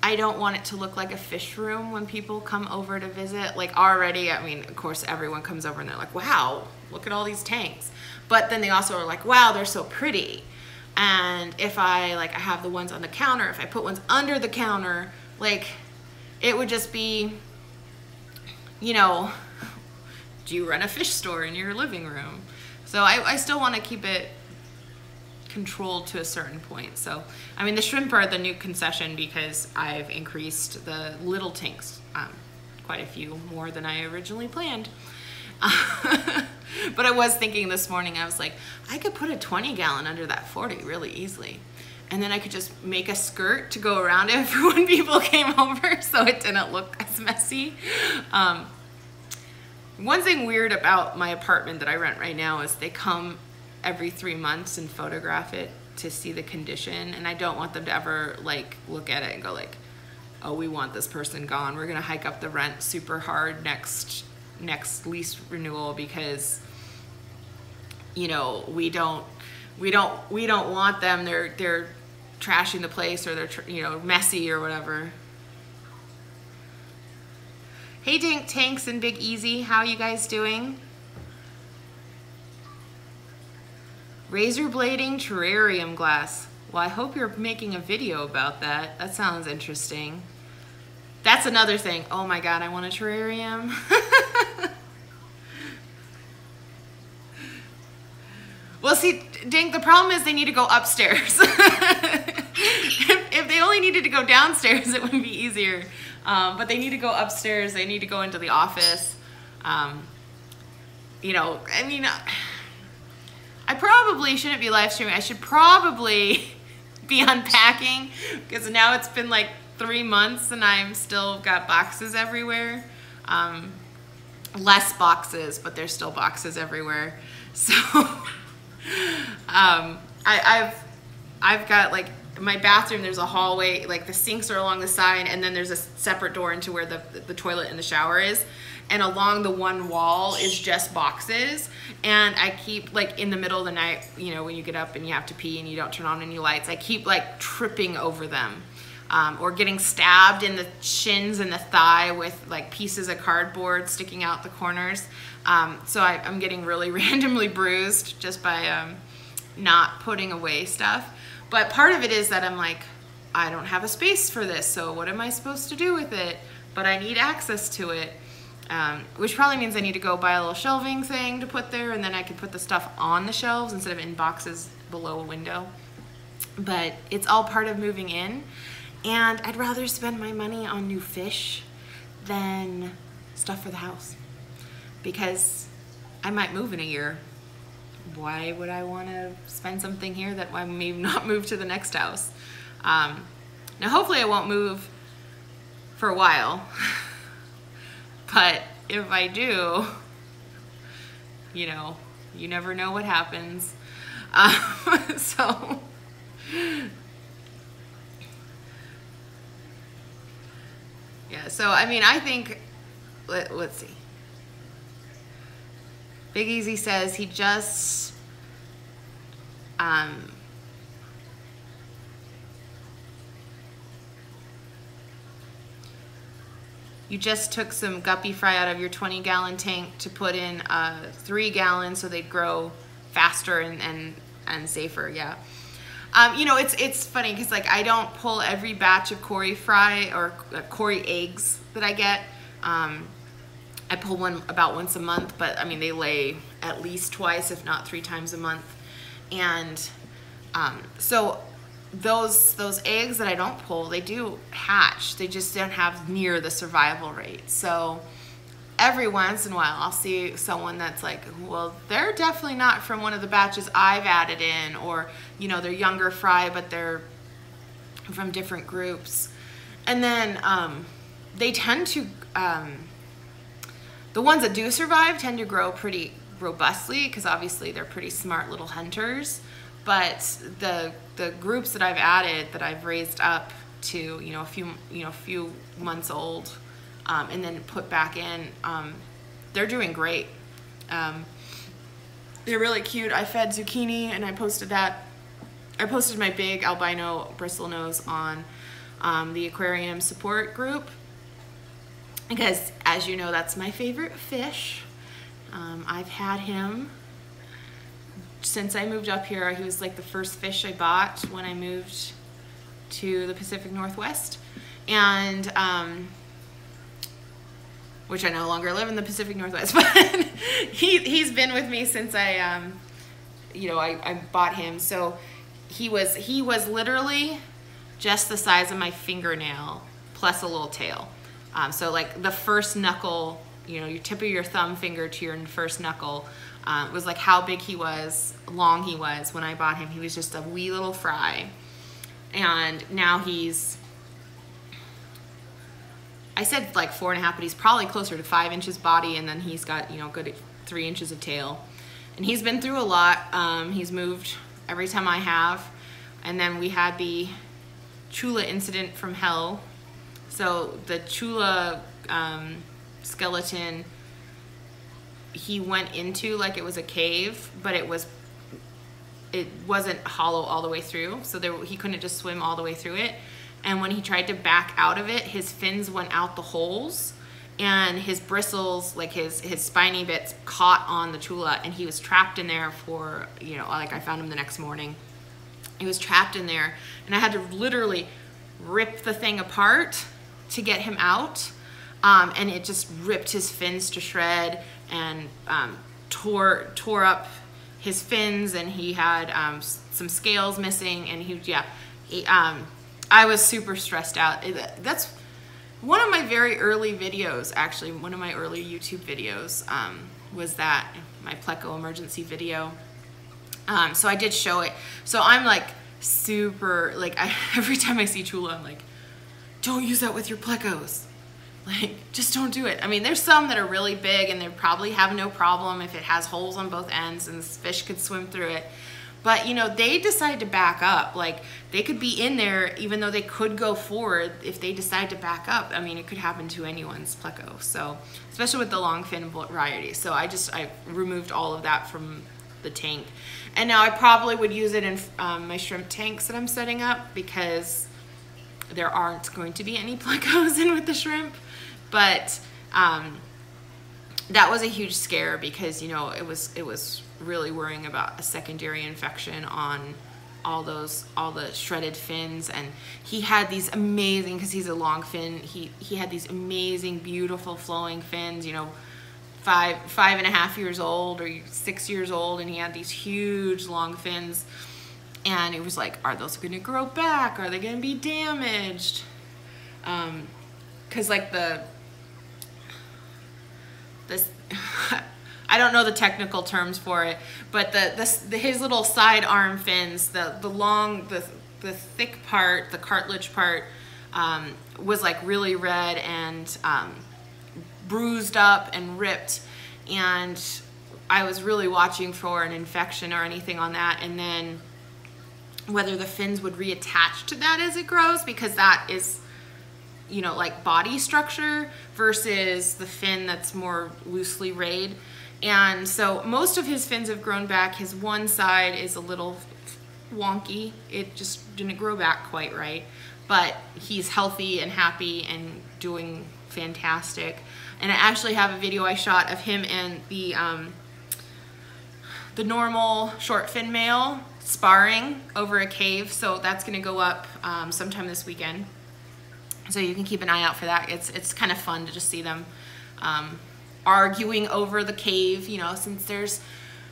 I don't want it to look like a fish room when people come over to visit. Like already, I mean, of course, everyone comes over and they're like, wow, look at all these tanks. But then they also are like, wow, they're so pretty. And if I have the ones on the counter, if I put ones under the counter, like it would just be, you know, do you run a fish store in your living room? So I still want to keep it controlled to a certain point. So, I mean, the shrimp are the new concession because I've increased the little tanks quite a few more than I originally planned. But I was thinking this morning, I was like, I could put a 20-gallon under that 40 really easily. And then I could just make a skirt to go around it for when people came over so it didn't look as messy. One thing weird about my apartment that I rent right now is they come every 3 months and photograph it to see the condition, and I don't want them to ever like look at it and go like, oh, we want this person gone, we're gonna hike up the rent super hard next lease renewal because, you know, we don't want them, they're trashing the place, or they're you know, messy or whatever. Hey Tanks and Big Easy, how you guys doing? Razor blading terrarium glass. Well, I hope you're making a video about that. That sounds interesting. That's another thing. Oh my God, I want a terrarium. Well, see, Dink, the problem is they need to go upstairs. If they only needed to go downstairs, it would be easier. But they need to go upstairs. They need to go into the office. You know, I mean, I probably shouldn't be live streaming. I should probably be unpacking because now it's been like 3 months and I'm still got boxes everywhere. Less boxes, but there's still boxes everywhere. So I've got like my bathroom, there's a hallway, like the sinks are along the side, and then there's a separate door into where the toilet and the shower is. And along the one wall is just boxes. And I keep, like, in the middle of the night, you know, when you get up and you have to pee and you don't turn on any lights, I keep, like, tripping over them. Or getting stabbed in the shins and the thigh with, like, pieces of cardboard sticking out the corners. So I'm getting really randomly bruised just by not putting away stuff. But part of it is that I'm like, I don't have a space for this, so what am I supposed to do with it? But I need access to it. Which probably means I need to go buy a little shelving thing to put there, and then I can put the stuff on the shelves instead of in boxes below a window. But it's all part of moving in, and I'd rather spend my money on new fish than stuff for the house, because I might move in a year. Why would I want to spend something here that I may not move to the next house? Now hopefully I won't move for a while. But if I do, you know, you never know what happens. So, yeah, So, I mean, I think, let's see. Big Easy says he just, you just took some guppy fry out of your 20-gallon tank to put in 3 gallons so they'd grow faster and safer, yeah. You know, it's funny because like I don't pull every batch of Cory fry or Cory eggs that I get. I pull one about once a month, but I mean they lay at least twice, if not 3 times a month. And so those eggs that I don't pull, they do hatch. They just don't have near the survival rate. So every once in a while I'll see someone that's like, well, they're definitely not from one of the batches I've added in, or, you know, they're younger fry, but they're from different groups. And then they tend to, the ones that do survive tend to grow pretty robustly because obviously they're pretty smart little hunters. But the groups that I've added, that I've raised up to, you know, a few months old, and then put back in, they're doing great. They're really cute. I fed zucchini and I posted that. I posted my big albino bristlenose on the aquarium support group because, as you know, that's my favorite fish. I've had him since I moved up here. He was like the first fish I bought when I moved to the Pacific Northwest, and which I no longer live in the Pacific Northwest, but he's been with me since I bought him. So he was literally just the size of my fingernail plus a little tail. So like the first knuckle, you know, your tip of your thumb finger to your first knuckle, was like how big he was, long he was when I bought him. He was just a wee little fry. And now he's, I said like 4.5, but he's probably closer to 5 inches body, and then he's got, you know, good 3 inches of tail. And he's been through a lot. He's moved every time I have. And then we had the chula incident from hell. So the chula skeleton, he went into like it was a cave, but it wasn't hollow all the way through, so he couldn't just swim all the way through it. And when he tried to back out of it, his fins went out the holes, and his bristles, like his spiny bits, caught on the chula, and he was trapped in there for, you know, like I found him the next morning. He was trapped in there, and I had to literally rip the thing apart to get him out, and it just ripped his fins to shred and tore up his fins, and he had some scales missing, and I was super stressed out. That's one of my very early videos, actually. One of my early YouTube videos was that, my pleco emergency video. So I did show it. So I'm like super, like every time I see chula, I'm like, don't use that with your plecos. Like, just don't do it. I mean, there's some that are really big and they probably have no problem if it has holes on both ends and this fish could swim through it. But, you know, they decide to back up. Like, they could be in there even though they could go forward. If they decide to back up, I mean, it could happen to anyone's pleco. So, especially with the long fin variety. So I removed all of that from the tank. And now I probably would use it in my shrimp tanks that I'm setting up, because there aren't going to be any plecos in with the shrimp. But that was a huge scare, because, you know, it was really worrying about a secondary infection on all the shredded fins. And he had these amazing, because he's a long fin, he had these amazing, beautiful flowing fins, you know, 5.5 years old or 6 years old, and he had these huge long fins. And it was like, are those going to grow back? Are they going to be damaged? Because like I don't know the technical terms for it, but his little side arm fins, the thick part, the cartilage part, was like really red and bruised up and ripped, and I was really watching for an infection or anything on that, and then whether the fins would reattach to that as it grows, because that is you know, like body structure versus the fin that's more loosely rayed. And so most of his fins have grown back. His one side is a little wonky. It just didn't grow back quite right, but he's healthy and happy and doing fantastic. And I actually have a video I shot of him and the normal short fin male sparring over a cave. So that's gonna go up sometime this weekend. So you can keep an eye out for that. It's kind of fun to just see them arguing over the cave, you know, since there's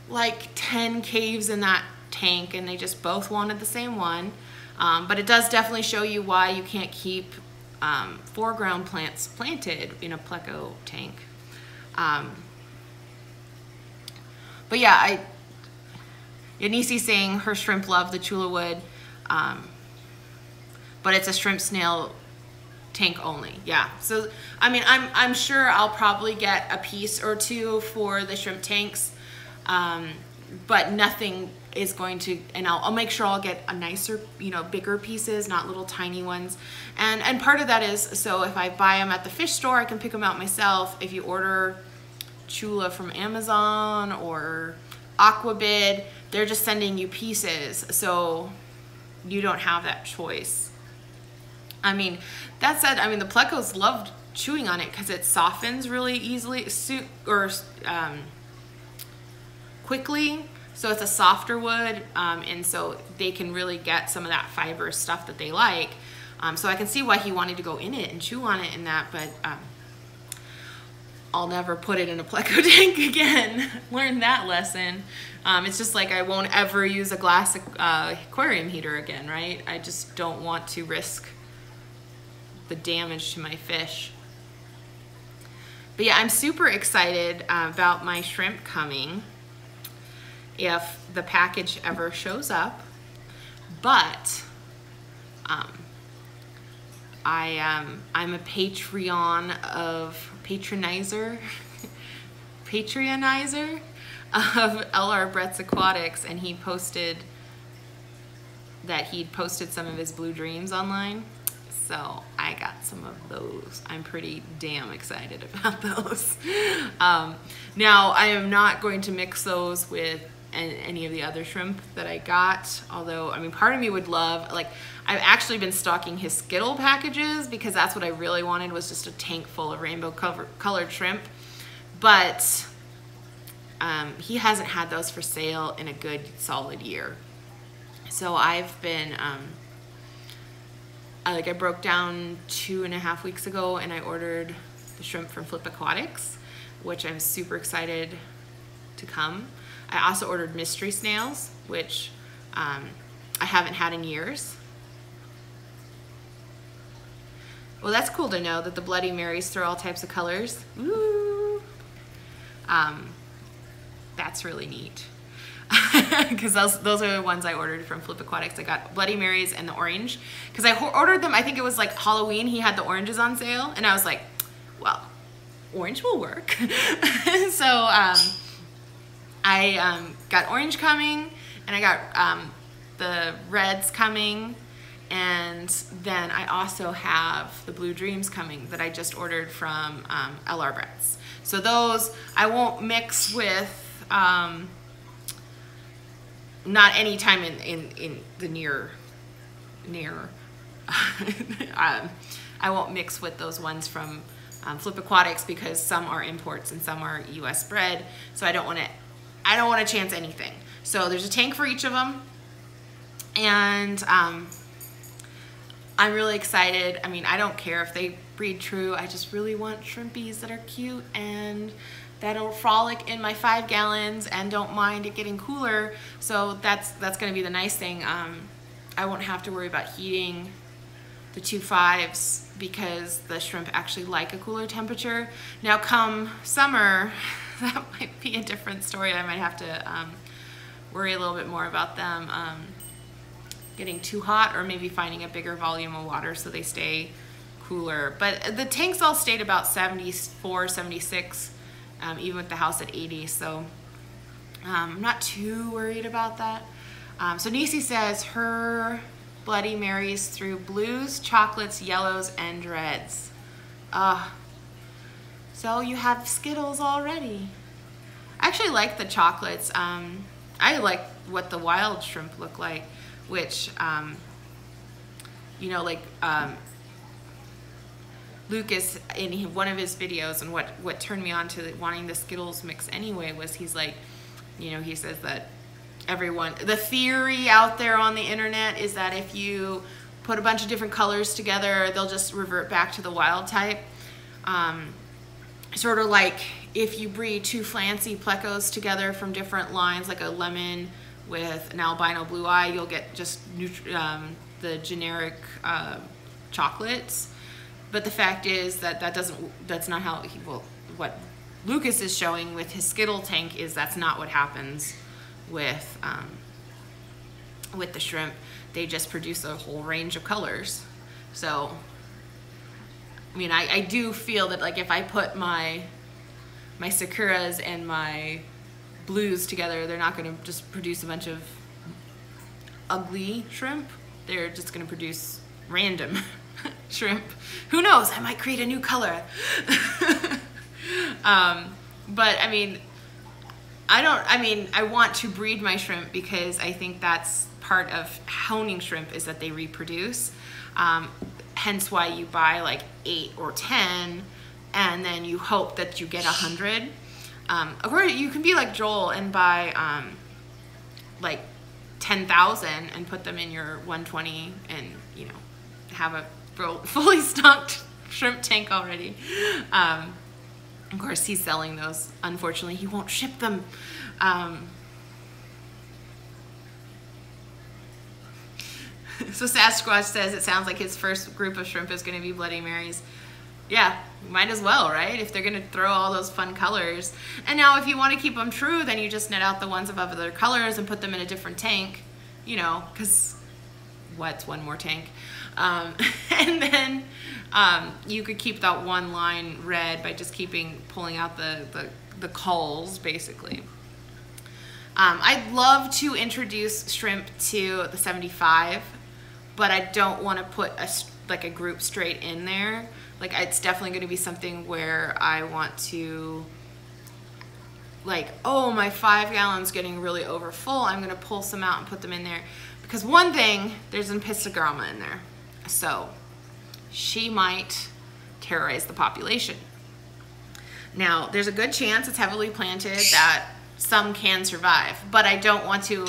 like 10 caves in that tank and they just both wanted the same one. But it does definitely show you why you can't keep foreground plants planted in a pleco tank. But yeah, Yanisi's saying her shrimp love the chula wood, but it's a shrimp snail tank only. Yeah, so I mean, I'm sure I'll probably get a piece or two for the shrimp tanks, but nothing is going to, and I'll make sure I'll get a nicer, you know, bigger pieces, not little tiny ones. And part of that is, so if I buy them at the fish store, I can pick them out myself. If you order chula from Amazon or Aquabid, they're just sending you pieces, so you don't have that choice. I mean, that said, I mean, the plecos loved chewing on it because it softens really easily, quickly. So it's a softer wood, and so they can really get some of that fibrous stuff that they like. So I can see why he wanted to go in it and chew on it and that, but I'll never put it in a pleco tank again. Learned that lesson. It's just like I won't ever use a glass aquarium heater again, right? I just don't want to risk the damage to my fish. But yeah, I'm super excited about my shrimp coming, if the package ever shows up. But I'm a patronizer of L.R. Brett's Aquatics, and he posted that he'd posted some of his blue dreams online. So I got some of those. I'm pretty damn excited about those. Now I am not going to mix those with any of the other shrimp that I got, although I mean, part of me would love, like, I've actually been stocking his Skittle packages because that's what I really wanted, was just a tank full of rainbow colored shrimp. But he hasn't had those for sale in a good solid year. So I've been like, I broke down 2.5 weeks ago and I ordered the shrimp from Flip Aquatics, which I'm super excited to come. I also ordered mystery snails, which I haven't had in years. Well, that's cool to know that the Bloody Marys throw all types of colors. Woo! That's really neat. Because those are the ones I ordered from Flip Aquatics. I got Bloody Marys and the orange. Because I ordered them, I think it was like Halloween, he had the oranges on sale. And I was like, well, orange will work. So I got orange coming, and I got the reds coming. And then I also have the Blue Dreams coming that I just ordered from L.R. Brett's. So those I won't mix with, not any time in the near I won't mix with those ones from Flip Aquatics, because some are imports and some are US bred, so I don't want to chance anything. So there's a tank for each of them, and I'm really excited. I mean, I don't care if they breed true. I just really want shrimpies that are cute and that'll frolic in my 5 gallons and don't mind it getting cooler. So that's going to be the nice thing. I won't have to worry about heating the 2 5s because the shrimp actually like a cooler temperature. Now come summer, that might be a different story. I might have to worry a little bit more about them getting too hot, or maybe finding a bigger volume of water so they stay cooler. But the tanks all stayed about 74, 76, even with the house at 80, so I'm not too worried about that. So Nisi says her Bloody Marys through blues, chocolates, yellows, and reds. So you have Skittles already. I actually like the chocolates. I like what the wild shrimp look like, which, you know, like Lucas in one of his videos, and what turned me on to wanting the Skittles mix anyway was he's like, you know, he says that the theory out there on the internet is that if you put a bunch of different colors together, they'll just revert back to the wild type. Sort of like if you breed two Flancy plecos together from different lines, like a lemon with an albino blue eye, you'll get just the generic chocolates. But the fact is that that's not how what Lucas is showing with his Skittle tank is that's not what happens with the shrimp. They just produce a whole range of colors. So I mean, I do feel that like if I put my Sakuras and my blues together, they're not going to just produce a bunch of ugly shrimp. They're just going to produce random shrimp. Who knows? I might create a new color. But I mean, I want to breed my shrimp because I think that's part of honing shrimp is that they reproduce. Hence why you buy like 8 or 10 and then you hope that you get 100. Of course, you can be like Joel and buy like 10,000 and put them in your 120 and, you know, have a fully stocked shrimp tank already. Of course, he's selling those. Unfortunately, he won't ship them. So Sasquatch says it sounds like his first group of shrimp is going to be Bloody Marys. Yeah, might as well, right? If they're going to throw all those fun colors. And now if you want to keep them true, then you just net out the ones of other colors and put them in a different tank, you know, because what's one more tank? And then you could keep that one line red by just pulling out the culls, basically. I'd love to introduce shrimp to the 75, but I don't want to put a group straight in there. Like, it's definitely going to be something where I want to, like, oh, my 5 gallons getting really over full. I'm going to pull some out and put them in there. Because one thing, there's an Piscograma in there. So she might terrorize the population. Now, there's a good chance it's heavily planted that some can survive, but I don't want to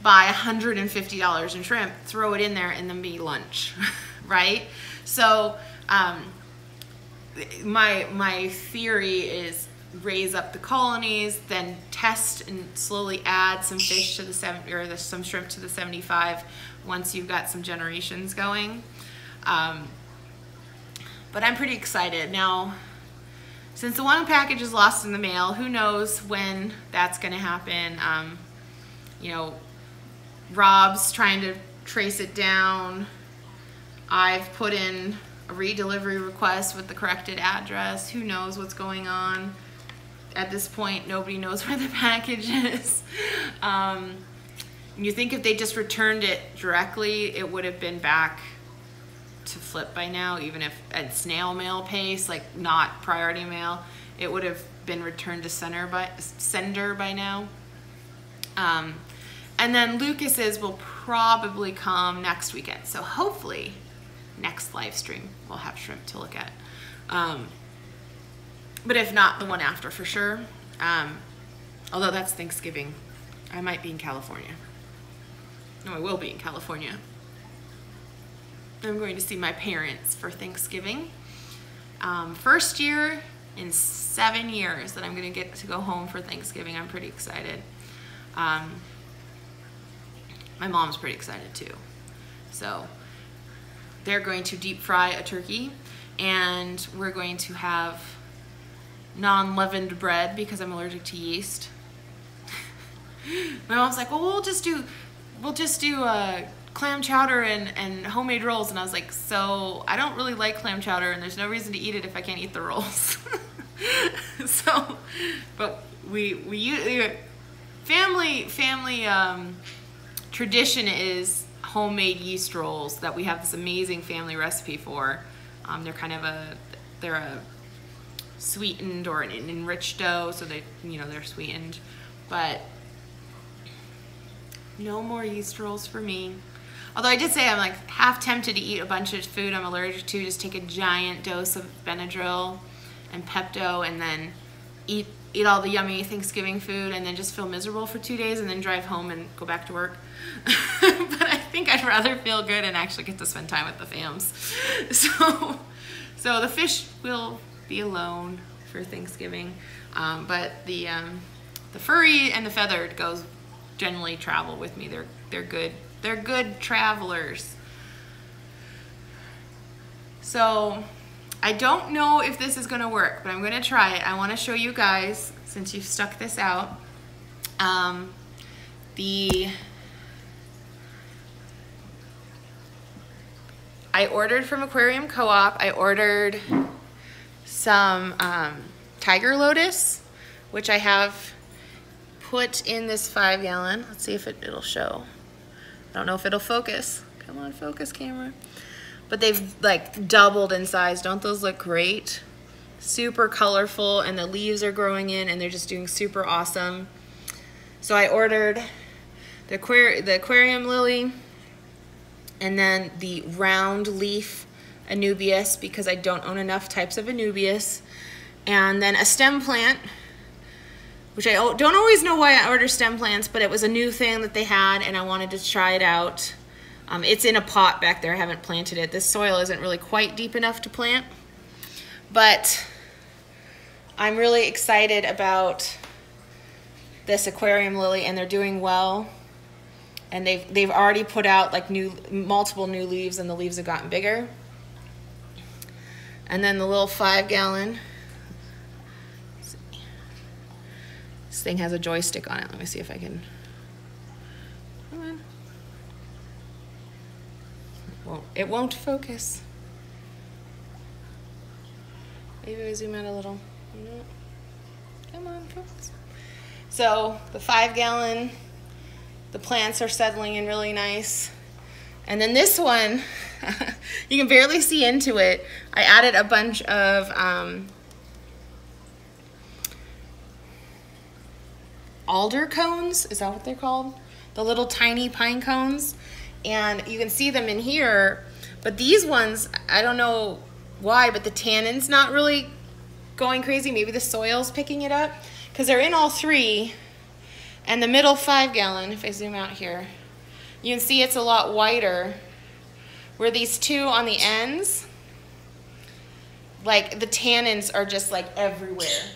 buy $150 in shrimp, throw it in there, and then be lunch, right? So my theory is raise up the colonies, then test and slowly add some fish to the some shrimp to the 75 once you've got some generations going. But I'm pretty excited. Now, since the one package is lost in the mail, who knows when that's going to happen. You know, Rob's trying to trace it down. I've put in a redelivery request with the corrected address. Who knows what's going on? At this point, nobody knows where the package is. You think if they just returned it directly, it would have been back to flip by now, even if at snail mail pace, like not priority mail, it would have been returned to sender by now. And then Lucas's will probably come next weekend. So hopefully next live stream we'll have shrimp to look at. But if not, the one after for sure. Although that's Thanksgiving. I might be in California. No, I will be in California. I'm going to see my parents for Thanksgiving. First year in 7 years that I'm going to get to go home for Thanksgiving. I'm pretty excited. My mom's pretty excited too. So they're going to deep fry a turkey, and we're going to have non-leavened bread because I'm allergic to yeast. My mom's like, well, we'll just do clam chowder and homemade rolls, and I was like, so I don't really like clam chowder, and there's no reason to eat it if I can't eat the rolls. So, but we family tradition is homemade yeast rolls that we have this amazing family recipe for. They're kind of they're a sweetened or an enriched dough, so they, you know, they're sweetened. But no more yeast rolls for me. Although I did say I'm like half tempted to eat a bunch of food I'm allergic to, just take a giant dose of Benadryl and Pepto and then eat all the yummy Thanksgiving food and then just feel miserable for 2 days and then drive home and go back to work. But I think I'd rather feel good and actually get to spend time with the fams. So the fish will be alone for Thanksgiving, but the furry and the feathered generally travel with me. They're good travelers. So I don't know if this is gonna work, but I'm gonna try it. I wanna show you guys, since you've stuck this out, I ordered from Aquarium Co-op, I ordered some Tiger Lotus, which I have put in this 5-gallon. Let's see if it'll show. I don't know if it'll focus. Come on, focus camera. But they've like doubled in size. Don't those look great? Super colorful, and the leaves are growing in and they're just doing super awesome. So I ordered the aquarium lily and then the round leaf Anubias, because I don't own enough types of Anubias, and then a stem plant, which I don't always know why I order stem plants, but it was a new thing that they had and I wanted to try it out. It's in a pot back there. I haven't planted it. This soil isn't really quite deep enough to plant, but I'm really excited about this aquarium lily, and they're doing well. And they've already put out like multiple new leaves, and the leaves have gotten bigger. And then the little 5-gallon. This thing has a joystick on it. Let me see if I can. Come on. Well, it won't focus. Maybe I zoom out a little. No. Come on, focus. So the 5-gallon, the plants are settling in really nice. And then this one, you can barely see into it. I added a bunch of alder cones. Is that what they're called? The little tiny pine cones. And you can see them in here. But these ones, I don't know why, but the tannin's not really going crazy. Maybe the soil's picking it up, because they're in all 3. And the middle 5-gallon, if I zoom out here, you can see it's a lot whiter, where these 2 on the ends, like the tannins are just like everywhere.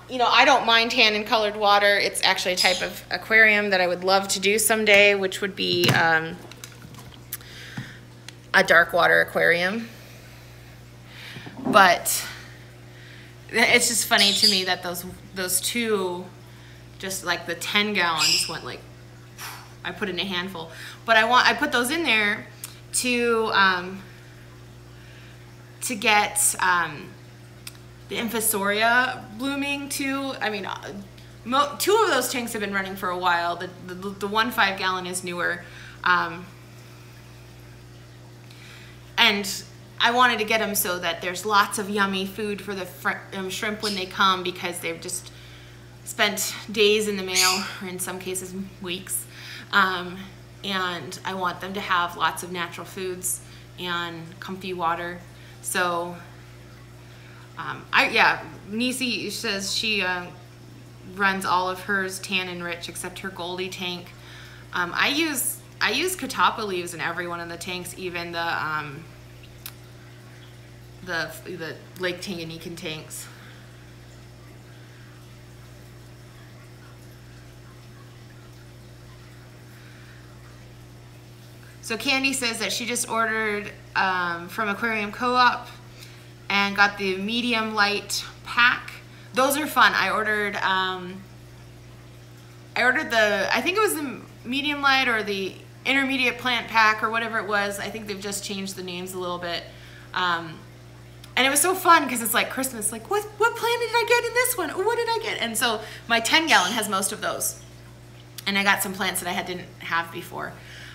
You know, I don't mind tannin colored water. It's actually a type of aquarium that I would love to do someday, which would be a dark water aquarium. But it's just funny to me that those 2, just like the 10-gallon just went like, I put in a handful. But I put those in there to get the Infusoria blooming too. I mean, 2 of those tanks have been running for a while. The one 5-gallon is newer. And I wanted to get them so that there's lots of yummy food for the shrimp when they come, because they've just spent days in the mail, or in some cases weeks. And I want them to have lots of natural foods and comfy water. So Nisi says she runs all of hers tannin rich except her Goldie tank. I use catappa leaves in every one of the tanks, even the Lake Tanganyikan tanks. So Candy says that she just ordered from Aquarium Co-op and got the medium light pack. Those are fun. I ordered I think it was the medium light or the intermediate plant pack or whatever it was. I think they've just changed the names a little bit. And it was so fun because it's like Christmas, like what plant did I get in this one? Or what did I get? And so my 10-gallon has most of those. And I got some plants that I didn't have before.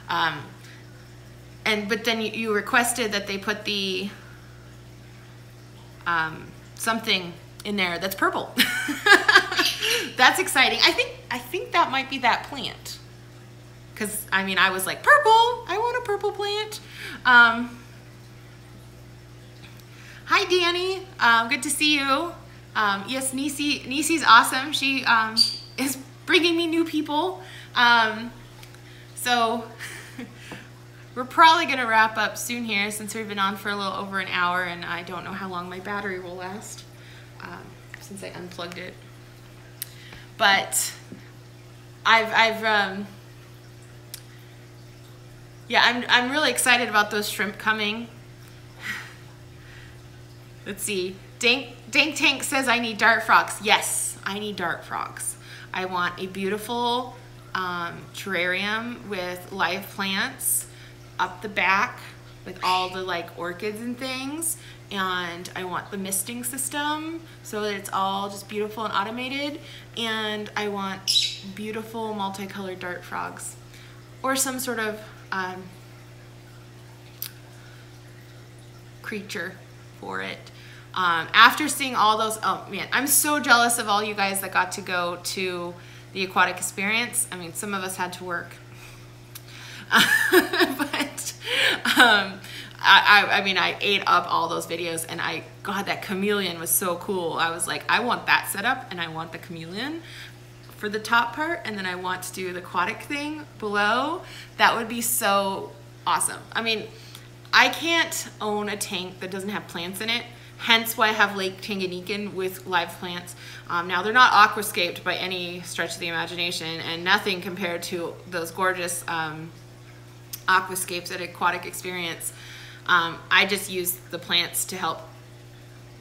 But then you requested that they put the something in there that's purple. That's exciting. I think that might be that plant. Because, I mean, I was like, purple, I want a purple plant. Hi, Danny, good to see you. Yes, Nisi's awesome. She is bringing me new people. So we're probably gonna wrap up soon here since we've been on for a little over an hour and I don't know how long my battery will last since I unplugged it. But yeah, I'm really excited about those shrimp coming. Let's see. Dank Tank says I need dart frogs. Yes, I need dart frogs. I want a beautiful terrarium with live plants up the back with all the like orchids and things. And I want the misting system so that it's all just beautiful and automated. And I want beautiful multicolored dart frogs or some sort of creature for it. After seeing all those, oh man, I'm so jealous of all you guys that got to go to the aquatic experience. I mean, some of us had to work. But I mean, I ate up all those videos and God, that chameleon was so cool. I was like, I want that setup and I want the chameleon for the top part and then I want to do the aquatic thing below. That would be so awesome. I mean, I can't own a tank that doesn't have plants in it. Hence why I have Lake Tanganyika with live plants. Now they're not aquascaped by any stretch of the imagination and nothing compared to those gorgeous aquascapes at Aquatic Experience. I just use the plants to help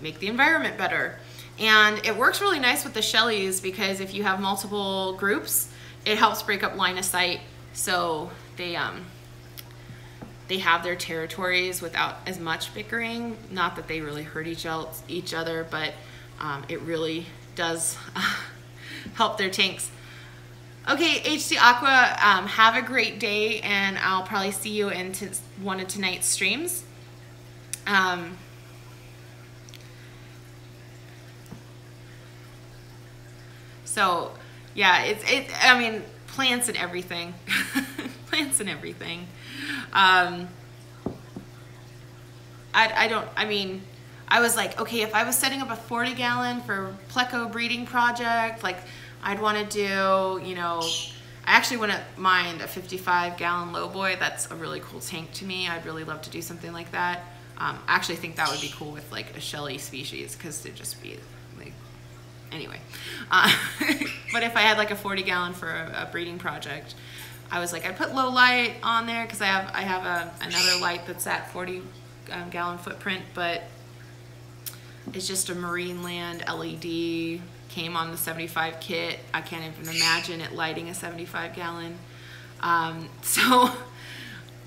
make the environment better. And it works really nice with the Shelleys because if you have multiple groups, it helps break up line of sight. So they have their territories without as much bickering. Not that they really hurt each other, but it really does help their tanks. Okay, HC Aqua, have a great day, and I'll probably see you in one of tonight's streams. So, yeah, I mean, plants and everything. Plants and everything. I mean, I was like, okay, if I was setting up a 40-gallon for pleco breeding project, like I'd want to do, you know, I actually wouldn't mind a 55-gallon lowboy. That's a really cool tank to me. I'd really love to do something like that. I actually think that would be cool with like a Shelley species because it'd just be like, anyway. But if I had like a 40-gallon for a breeding project, I was like, I put low light on there because I have another light that's at 40-gallon footprint, but it's just a Marine Land LED, came on the 75 kit. I can't even imagine it lighting a 75-gallon. So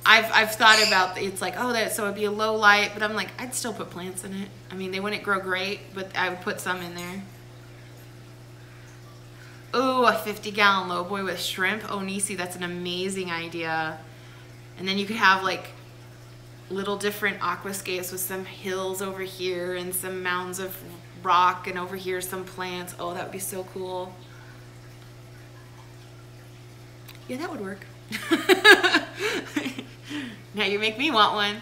I've thought about, it's like, oh, so it'd be a low light, but I'm like, I'd still put plants in it. I mean, they wouldn't grow great, but I would put some in there. Oh, a 50-gallon lowboy with shrimp. Oh, Nisi, that's an amazing idea. And then you could have like little different aquascapes with some hills over here and some mounds of rock, and over here some plants. Oh, that would be so cool. Yeah, that would work. Now you make me want one.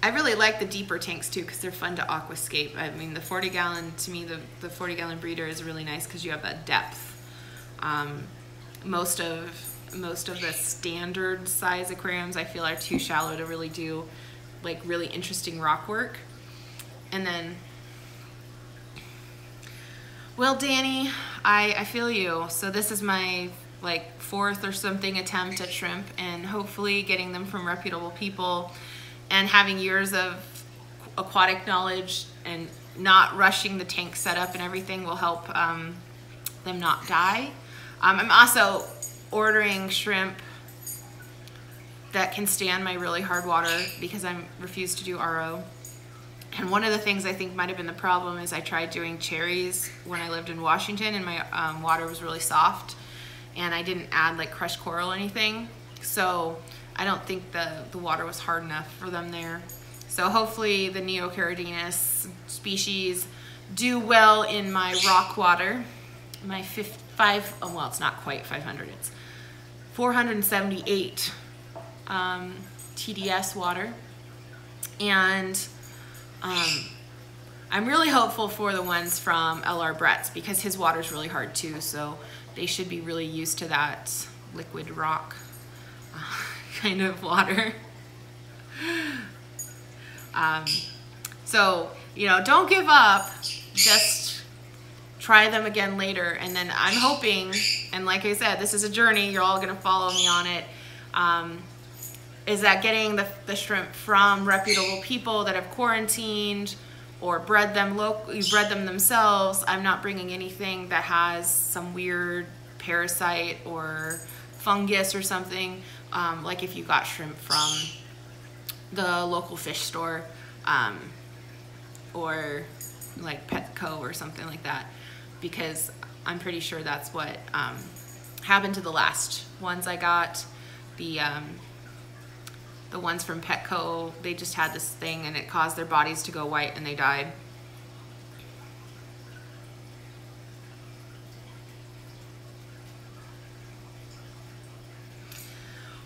I really like the deeper tanks too because they're fun to aquascape. I mean, the 40-gallon, to me, the 40-gallon breeder is really nice because you have that depth. Most of the standard size aquariums I feel are too shallow to really do like really interesting rock work. And then, well, Danny, I feel you. So this is my like 4th or something attempt at shrimp, and hopefully getting them from reputable people and having years of aquatic knowledge and not rushing the tank setup and everything will help them not die. I'm also ordering shrimp that can stand my really hard water because I refuse to do RO. And one of the things I think might have been the problem is I tried doing cherries when I lived in Washington, and my water was really soft. and I didn't add like crushed coral or anything. So I don't think the water was hard enough for them there. So hopefully the Neocaridinus species do well in my rock water. My well, it's not quite 500, it's 478 TDS water. And I'm really hopeful for the ones from LR Brett's because his water's really hard too, so they should be really used to that liquid rock kind of water. So, you know, don't give up, just try them again later. And then I'm hoping, and like I said, this is a journey, you're all gonna follow me on it, is that getting the shrimp from reputable people that have quarantined or bred them themselves. I'm not bringing anything that has some weird parasite or fungus or something, like if you got shrimp from the local fish store, or like Petco or something like that, because I'm pretty sure that's what happened to the last ones I got. The ones from Petco, they just had this thing and it caused their bodies to go white and they died.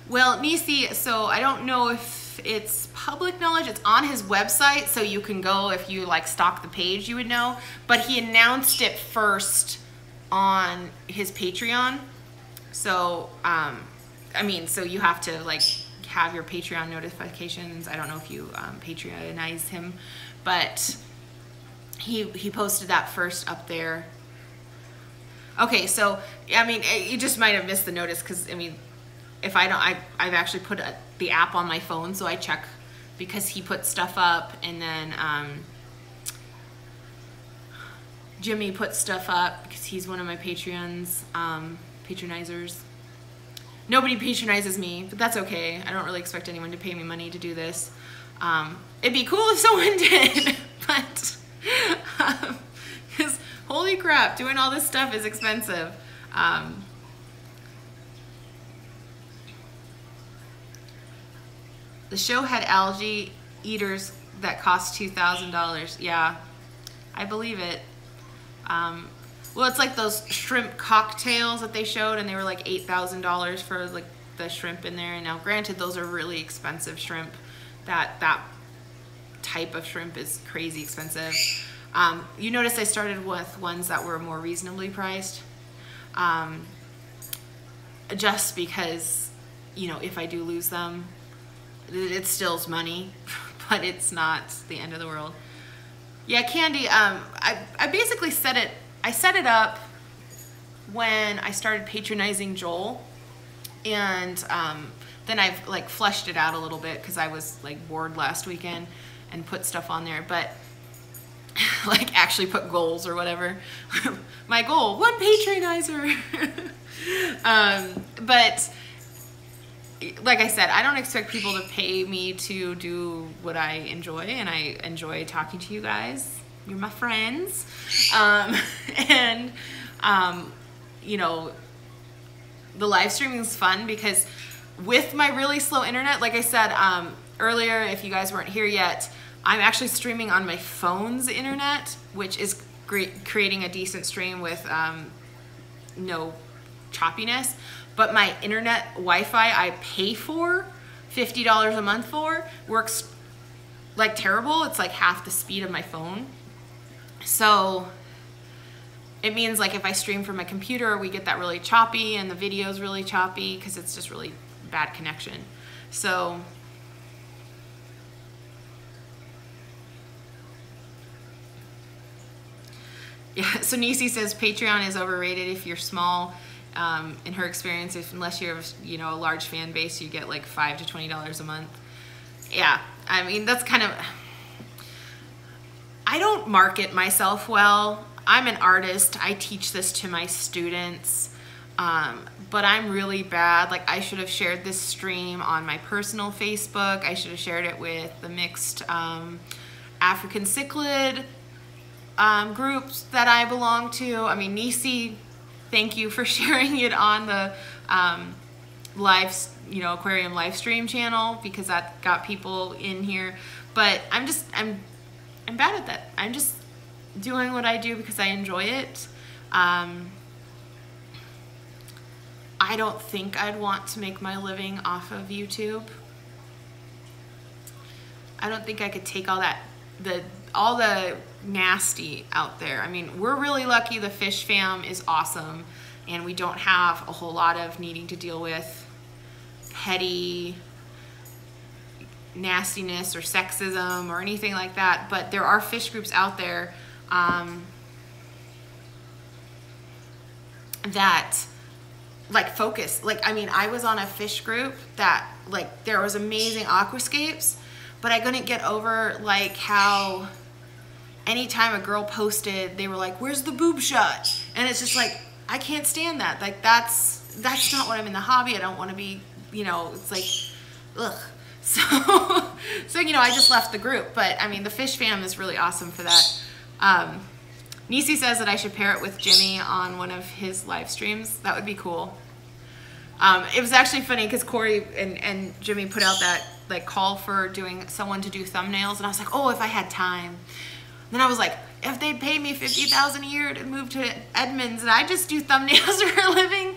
Well, Nisi, so I don't know if it's public knowledge. It's on his website, so you can go, if you like stalk the page, you would know. But he announced it first on his Patreon. So, I mean, so you have to like have your Patreon notifications. I don't know if you Patreonize him, but he posted that first up there. Okay, so I mean, you just might have missed the notice because I mean, if I don't, I've actually put the app on my phone, so I check because he put stuff up, and then Jimmy put stuff up because he's one of my patronizers. Nobody patronizes me, but that's okay. I don't really expect anyone to pay me money to do this. It'd be cool if someone did, but because holy crap, doing all this stuff is expensive. The show had algae eaters that cost $2,000. Yeah, I believe it. Well, it's like those shrimp cocktails that they showed, and they were like $8,000 for like the shrimp in there. And now, granted, those are really expensive shrimp. That type of shrimp is crazy expensive. You notice I started with ones that were more reasonably priced, just because, you know, if I do lose them, it still's money, but it's not the end of the world. Yeah, Candy, I basically set it up when I started patronizing Joel, and then I've like fleshed it out a little bit because I was like bored last weekend and put stuff on there, but like actually put goals or whatever. My goal, 1 patronizer. But like I said, I don't expect people to pay me to do what I enjoy, and I enjoy talking to you guys. You're my friends. And, you know, the live streaming is fun because with my really slow internet, like I said earlier, if you guys weren't here yet, I'm actually streaming on my phone's internet, which is creating a decent stream with no choppiness. But my internet Wi-Fi I pay for, $50 a month for, works like terrible. It's like half the speed of my phone. So it means like if I stream from my computer, we get that really choppy, and the video's really choppy because it's just really bad connection. So yeah, so Nisi says Patreon is overrated if you're small. In her experience, unless you're, you know, a large fan base, you get like $5 to $20 a month. Yeah, I mean, that's kind of, I don't market myself well. I'm an artist. I teach this to my students, but I'm really bad. Like, I should have shared this stream on my personal Facebook. I should have shared it with the mixed African cichlid groups that I belong to. I mean, Nisi thank you for sharing it on the aquarium live stream channel, because that got people in here. But I'm bad at that. I'm just doing what I do because I enjoy it. I don't think I'd want to make my living off of YouTube. I don't think I could take all the nasty out there. I mean, we're really lucky. The fish fam is awesome, and we don't have a whole lot of needing to deal with petty nastiness or sexism or anything like that. But there are fish groups out there that like focus. Like, I mean, I was on a fish group that like there was amazing aquascapes, but I couldn't get over like how anytime a girl posted, they were like, "Where's the boob shot?" And it's just like, I can't stand that. Like, that's not what I'm in the hobby. I don't want to be, it's like, ugh. So, I just left the group. But I mean, the fish fam is really awesome for that. Nisi says that I should pair it with Jimmy on one of his live streams. That would be cool. It was actually funny because Corey and Jimmy put out that like call for someone to do thumbnails, and I was like, oh, if I had time. Then I was like, if they paid me $50,000 a year to move to Edmonds and I just do thumbnails for a living,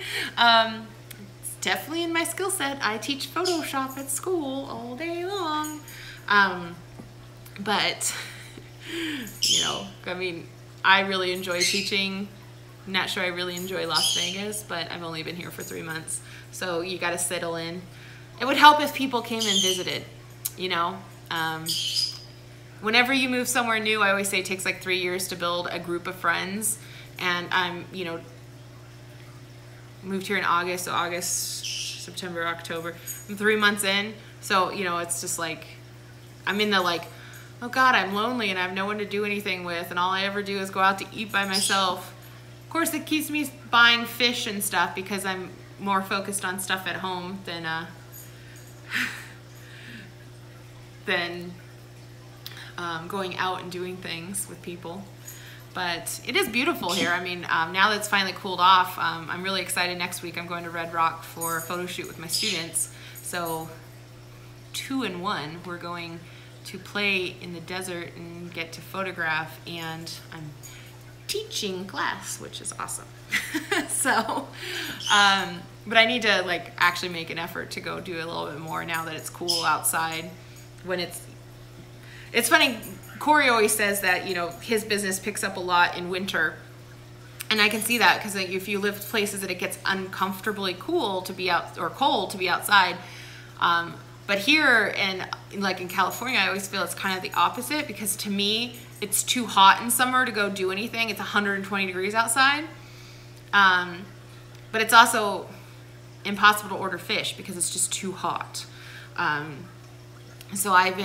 it's definitely in my skill set. I teach Photoshop at school all day long. But, I mean, I really enjoy teaching. I'm not sure I really enjoy Las Vegas, but I've only been here for 3 months. So you got to settle in. It would help if people came and visited, Whenever you move somewhere new, I always say it takes like 3 years to build a group of friends. And I'm, moved here in August, so August, September, October. I'm 3 months in. So, it's just like, I'm in the like, oh God, I'm lonely and I have no one to do anything with. And all I ever do is go out to eat by myself. Of course, it keeps me buying fish and stuff because I'm more focused on stuff at home than going out and doing things with people. But it is beautiful here. I mean, now that it's finally cooled off, I'm really excited. Next week I'm going to Red Rock for a photo shoot with my students. So 2 in 1, we're going to play in the desert and get to photograph, and I'm teaching class, which is awesome. So, but I need to like actually make an effort to go do a little bit more now that it's cool outside. When it's funny, Corey always says that, his business picks up a lot in winter. And I can see that because like, if you live places that it gets uncomfortably cool to be out or cold to be outside. But here like in California, I always feel it's kind of the opposite, because to me, it's too hot in summer to go do anything. It's 120 degrees outside. But it's also impossible to order fish because it's just too hot. So I've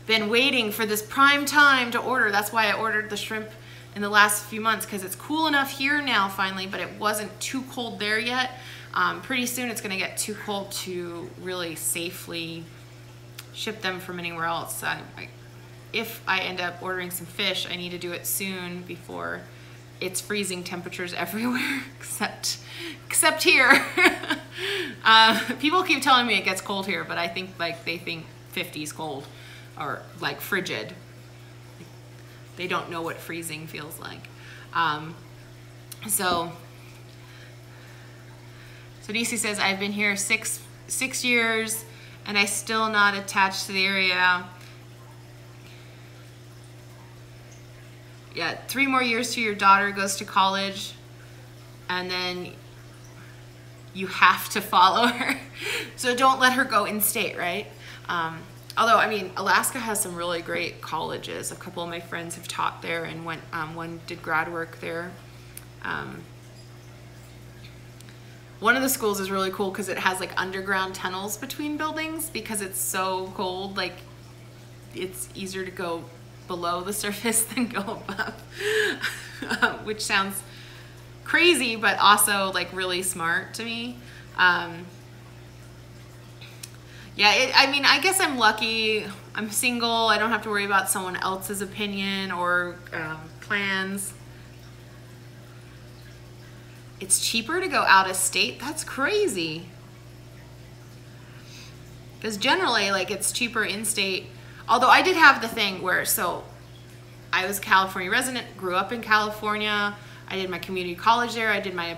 been waiting for this prime time to order. That's why I ordered the shrimp in the last few months, because it's cool enough here now finally, but it wasn't too cold there yet. Pretty soon it's going to get too cold to really safely ship them from anywhere else. If I end up ordering some fish, I need to do it soon before it's freezing temperatures everywhere except here. People keep telling me it gets cold here, but I think like they think 50 is cold, or like frigid. They don't know what freezing feels like. So DC says, I've been here six years and I still not attached to the area. Yeah, 3 more years till your daughter goes to college, and then you have to follow her. So don't let her go in-state, right? Although, I mean, Alaska has some really great colleges. A couple of my friends have taught there and one did grad work there. One of the schools is really cool because it has like underground tunnels between buildings, because it's so cold. Like, it's easier to go below the surface than go above, which sounds crazy, but also like really smart to me. Yeah, I mean, I guess I'm lucky. I'm single. I don't have to worry about someone else's opinion or plans. It's cheaper to go out of state? That's crazy. Because generally, like, it's cheaper in-state. Although I did have the thing where, so I was a California resident, grew up in California. I did my community college there. I did my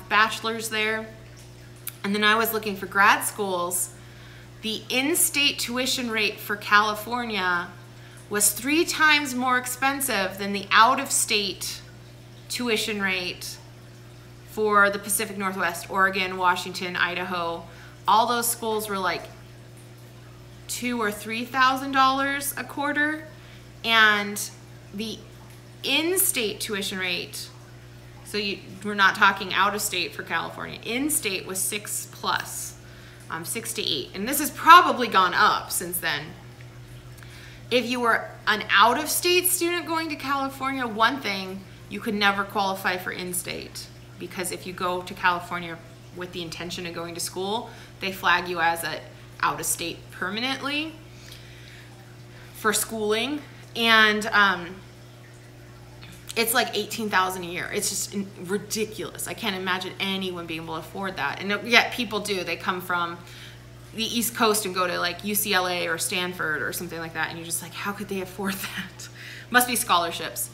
bachelor's there. And then I was looking for grad schools. The in-state tuition rate for California was 3 times more expensive than the out-of-state tuition rate for the Pacific Northwest, Oregon, Washington, Idaho. All those schools were like $2,000 or $3,000 a quarter, and the in-state tuition rate, so we're not talking out-of-state for California, in-state was 6 plus, 6 to 8, and this has probably gone up since then. If you were an out-of-state student going to California, one thing, you could never qualify for in-state, because if you go to California with the intention of going to school, they flag you as a out-of-state permanently for schooling, and it's like $18,000 a year. It's just ridiculous. I can't imagine anyone being able to afford that, and yet people do. They come from the East Coast and go to like UCLA or Stanford or something like that, and you're just like, how could they afford that? Must be scholarships.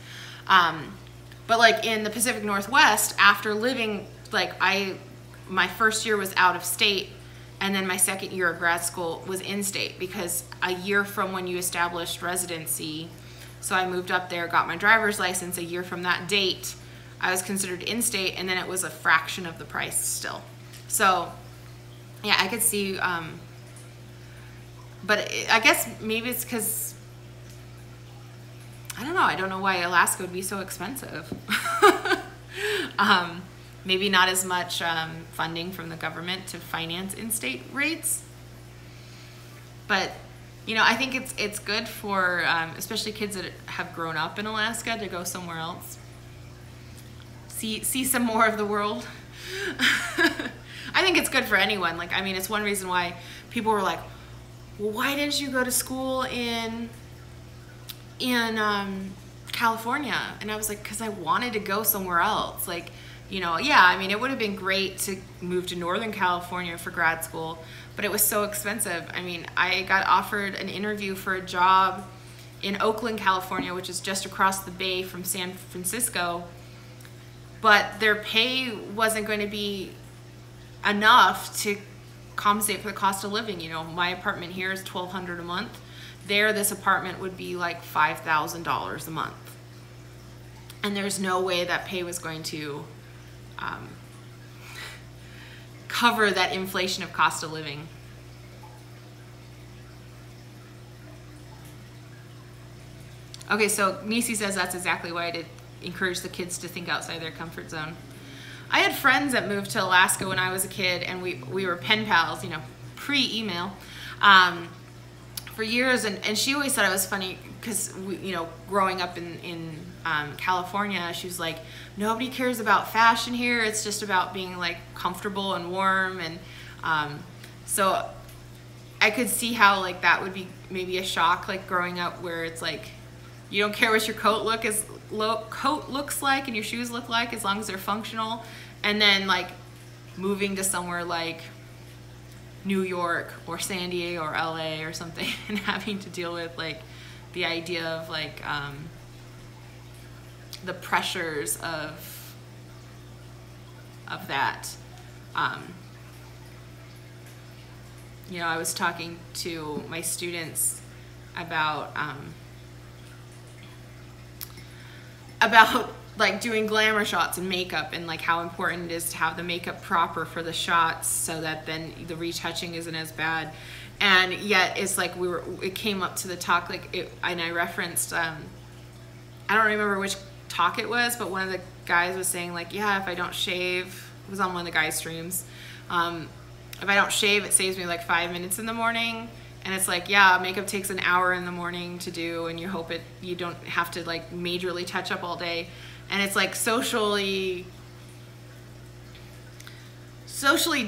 But like in the Pacific Northwest, after living, like my first year was out of state, and then my second year of grad school was in-state, because a year from when you established residency, so I moved up there, got my driver's license a year from that date, I was considered in-state, and then it was a fraction of the price still. So yeah, I could see, but I guess maybe it's because, I don't know why Alaska would be so expensive. Maybe not as much funding from the government to finance in-state rates. But, you know, I think it's good for, especially kids that have grown up in Alaska, to go somewhere else. See some more of the world. I think it's good for anyone. Like, I mean, it's one reason why people were like, well, why didn't you go to school in California? And I was like, because I wanted to go somewhere else. Like, you know, yeah, I mean, it would have been great to move to Northern California for grad school, but it was so expensive. I mean, I got offered an interview for a job in Oakland, California, which is just across the bay from San Francisco, but their pay wasn't going to be enough to compensate for the cost of living. You know, my apartment here is $1,200 a month. There, this apartment would be like $5,000 a month. And there's no way that pay was going to cover that inflation of cost of living. Okay, so Nisi says that's exactly why I did encourage the kids to think outside their comfort zone. I had friends that moved to Alaska when I was a kid, and we were pen pals, you know, pre-email, for years, and she always thought it was funny because, you know, growing up in California, she was like, nobody cares about fashion here, it's just about being like comfortable and warm, and so I could see how like that would be maybe a shock, like growing up where it's like you don't care what your coat looks like and your shoes look like as long as they're functional, and then like moving to somewhere like New York or San Diego or LA or something and having to deal with like the idea of like the pressures of that. You know, I was talking to my students about like doing glamour shots and makeup, and like how important it is to have the makeup proper for the shots so that then the retouching isn't as bad. And yet it's like it came up to the talk, like and I referenced, I don't remember which talk it was, but one of the guys was saying like, yeah, if I don't shave, it was on one of the guys' streams, if I don't shave, it saves me like 5 minutes in the morning. And it's like, yeah, makeup takes an hour in the morning to do, and you hope you don't have to like majorly touch up all day. And it's like socially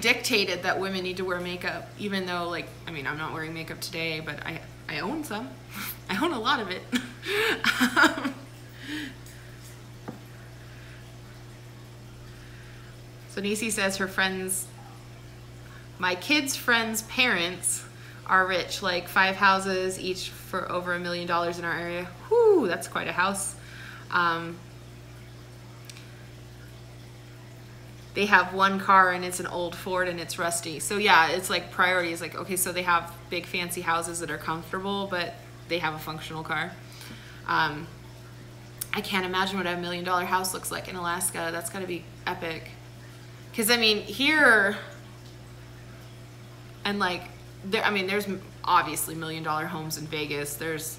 dictated that women need to wear makeup, even though, like, I mean, I'm not wearing makeup today, but I own some. I own a lot of it. So Nisi says her friends, my kids' friends' parents are rich, like 5 houses each for over $1 million in our area. Whoo, that's quite a house. They have 1 car and it's an old Ford and it's rusty. So yeah, it's like priorities. Like, okay, so they have big fancy houses that are comfortable, but they have a functional car. I can't imagine what a $1 million house looks like in Alaska. That's gotta be epic. Cause I mean, here, and like, there, I mean, there's obviously $1 million homes in Vegas. There's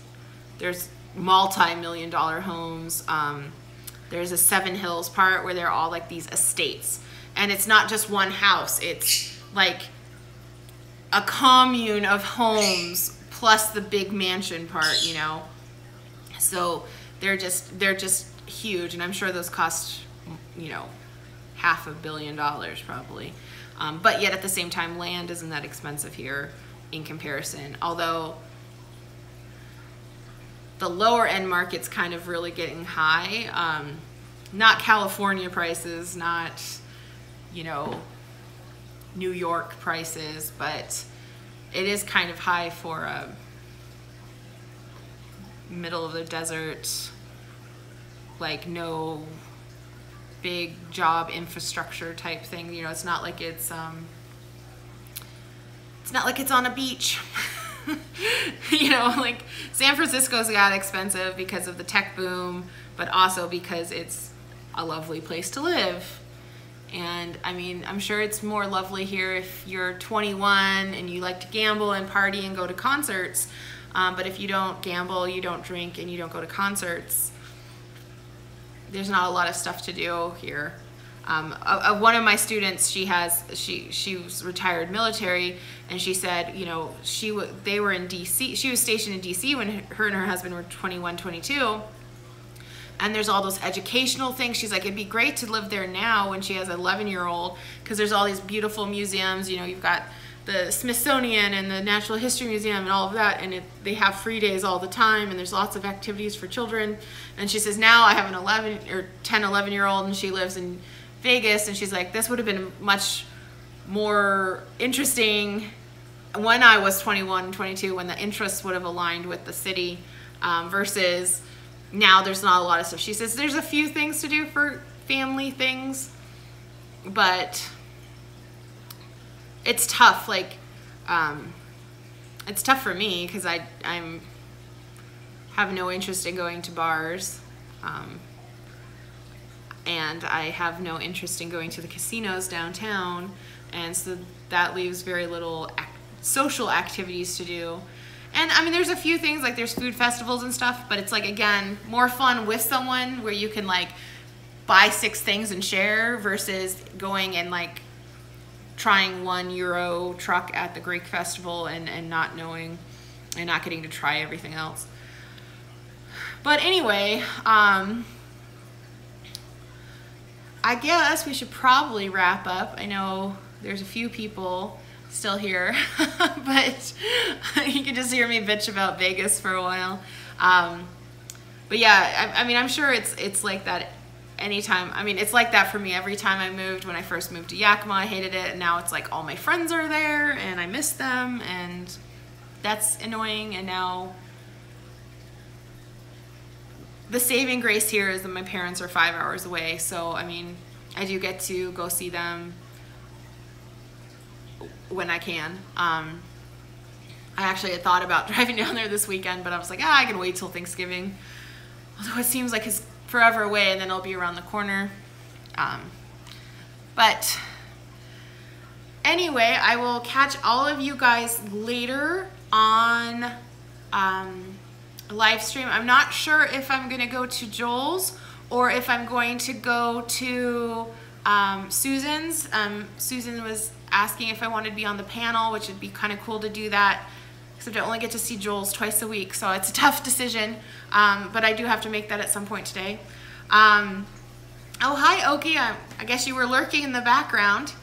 multi-million-dollar homes. There's a Seven Hills part where they're all like these estates. And it's not just one house. It's like a commune of homes plus the big mansion part, you know? So they're just huge. And I'm sure those cost, you know, $500 million probably. But yet at the same time, land isn't that expensive here in comparison. Although the lower end market's kind of really getting high. Not California prices, not, you know, New York prices, but it is kind of high for a middle of the desert, like no big job infrastructure type thing. You know, it's not like it's on a beach. You know, like San Francisco's got expensive because of the tech boom, but also because it's a lovely place to live. And I mean, I'm sure it's more lovely here if you're 21 and you like to gamble and party and go to concerts. But if you don't gamble, you don't drink, and you don't go to concerts, there's not a lot of stuff to do here. One of my students, she was retired military, and she said, you know, they were in DC. She was stationed in DC when her and her husband were 21, 22. And there's all those educational things. She's like, it'd be great to live there now when she has an 11-year-old, because there's all these beautiful museums. You know, you've got the Smithsonian and the Natural History Museum and all of that, and they have free days all the time, and there's lots of activities for children. And she says, now I have an 11-year-old, and she lives in Vegas, and she's like, this would have been much more interesting when I was 21, 22, when the interests would have aligned with the city, versus now there's not a lot of stuff. She says there's a few things to do for family things, but it's tough. Like, it's tough for me because I have no interest in going to bars, and I have no interest in going to the casinos downtown, and so that leaves very little social activities to do. And I mean, there's a few things, like there's food festivals and stuff, but it's like, again, more fun with someone where you can like buy 6 things and share versus going and like trying €1 truck at the Greek festival and not knowing and not getting to try everything else. But anyway, I guess we should probably wrap up. I know there's a few people still here, but you can just hear me bitch about Vegas for a while. But yeah, I mean, I'm sure it's like that anytime. I mean, it's like that for me every time I moved. When I first moved to Yakima, I hated it, and now it's like all my friends are there and I miss them, and that's annoying. And now the saving grace here is that my parents are 5 hours away, so I mean, I do get to go see them when I can. I actually had thought about driving down there this weekend, but I was like, I can wait till Thanksgiving. Although it seems like it's forever away, and then it'll be around the corner. But anyway, I will catch all of you guys later on live stream. I'm not sure if I'm gonna go to Joel's or if I'm going to go to Susan's. Susan was asking if I wanted to be on the panel, which would be kind of cool to do that, except I only get to see Joel's twice a week, so it's a tough decision, but I do have to make that at some point today. Oh, hi, Oki. I guess you were lurking in the background.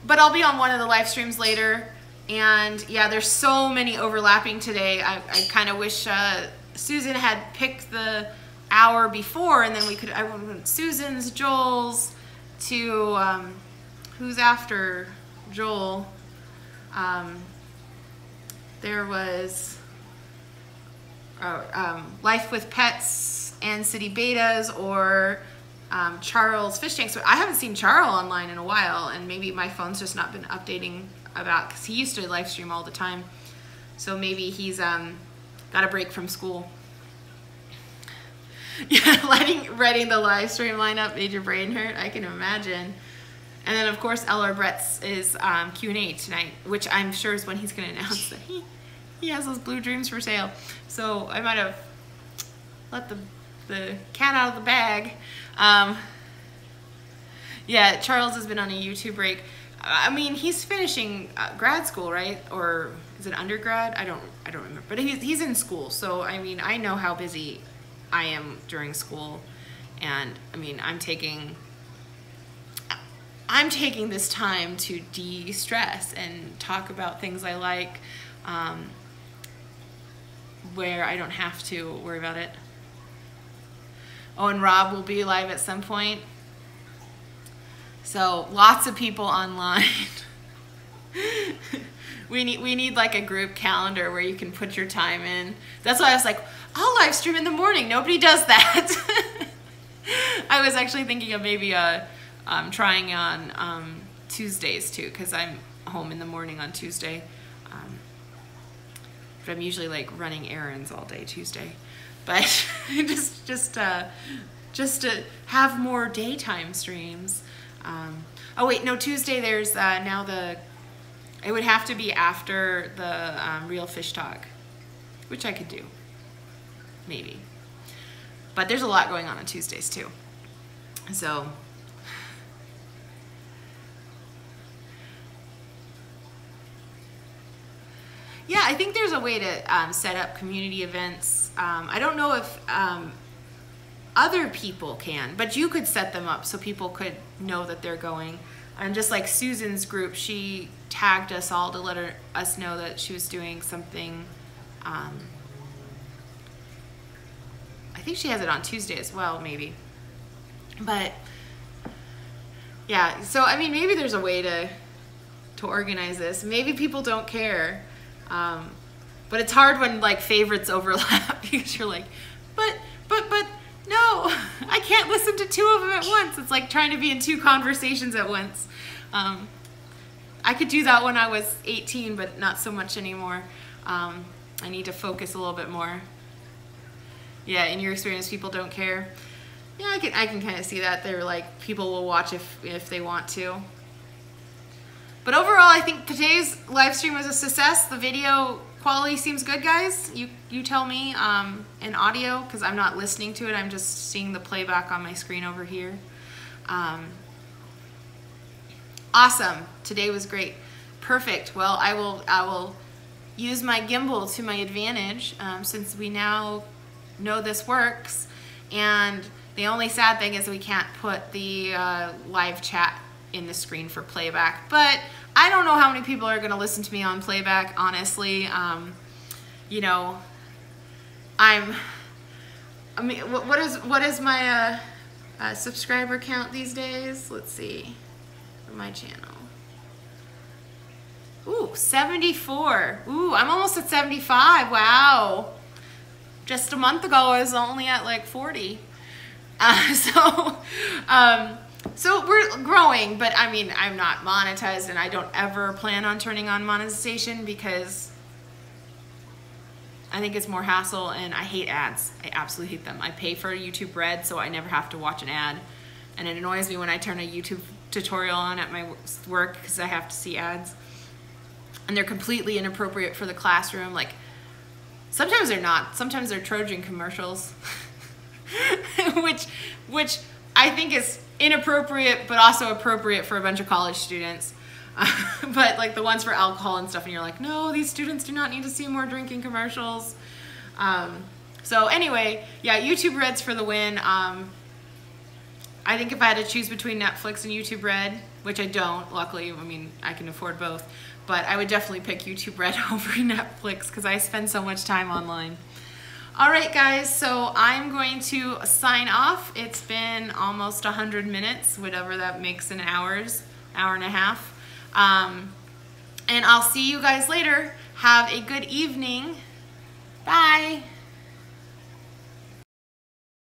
But I'll be on one of the live streams later, and yeah, there's so many overlapping today. I kind of wish Susan had picked the hour before, and then I went Susan's, Joel's, to who's after Joel. There was Life with Pets and City Betas, or Charles Fish Tank. So I haven't seen Charles online in a while, and maybe my phone's just not been updating about, because he used to live stream all the time. So maybe he's got a break from school. Yeah, writing the live stream lineup made your brain hurt, I can imagine. And then of course Eller Brett's is Q&A tonight, which I'm sure is when he's going to announce that he has those blue dreams for sale. So I might have let the cat out of the bag. Yeah, Charles has been on a YouTube break. I mean, he's finishing grad school, right? Or is it undergrad? I don't remember. But he's in school, so I mean, I know how busy I am during school, and I mean, I'm taking this time to de-stress and talk about things I like, where I don't have to worry about it. Oh, and Rob will be live at some point. So lots of people online. We need like a group calendar where you can put your time in. That's why I was like, I'll live stream in the morning. Nobody does that. I was actually thinking of maybe trying on Tuesdays too, because I'm home in the morning on Tuesday. But I'm usually like running errands all day Tuesday. But just to have more daytime streams. Oh wait, no, Tuesday there's now it would have to be after the Real Fish Talk, which I could do, maybe. But there's a lot going on Tuesdays too. So, yeah, I think there's a way to set up community events. I don't know if other people can, but you could set them up so people could know that they're going. And just like Susan's group, she tagged us all to let us know that she was doing something. I think she has it on Tuesday as well, maybe. But yeah, so I mean, maybe there's a way to organize this. Maybe people don't care, but it's hard when like favorites overlap because you're like, but no, I can't listen to two of them at once. It's like trying to be in two conversations at once. I could do that when I was 18, but not so much anymore. I need to focus a little bit more. Yeah, in your experience, people don't care. Yeah, I can kind of see that. They're like, people will watch if they want to. But overall, I think today's live stream was a success. The video quality seems good, guys. You tell me in audio, because I'm not listening to it. I'm just seeing the playback on my screen over here. Awesome. Today was great. Perfect. Well, I will use my gimbal to my advantage since we now know this works. And the only sad thing is we can't put the live chat in the screen for playback. But I don't know how many people are going to listen to me on playback, honestly. You know, I mean, what is my subscriber count these days? Let's see. For my channel. Ooh, 74. Ooh, I'm almost at 75. Wow. Just a month ago, I was only at like 40. So we're growing, but I mean, I'm not monetized, and I don't ever plan on turning on monetization because I think it's more hassle, and I hate ads. I absolutely hate them. I pay for YouTube Red, so I never have to watch an ad, and it annoys me when I turn a YouTube tutorial on at my work because I have to see ads, and they're completely inappropriate for the classroom. Like, sometimes they're not. Sometimes they're Trojan commercials, which I think is inappropriate, but also appropriate for a bunch of college students. But like the ones for alcohol and stuff, and you're like, no, these students do not need to see more drinking commercials. So anyway, yeah, YouTube Red's for the win. I think if I had to choose between Netflix and YouTube Red, which I don't, luckily, I mean, I can afford both, but I would definitely pick YouTube Red over Netflix because I spend so much time online. All right, guys, so I'm going to sign off. It's been almost 100 minutes, whatever that makes in hours, hour and a half. And I'll see you guys later. Have a good evening. Bye.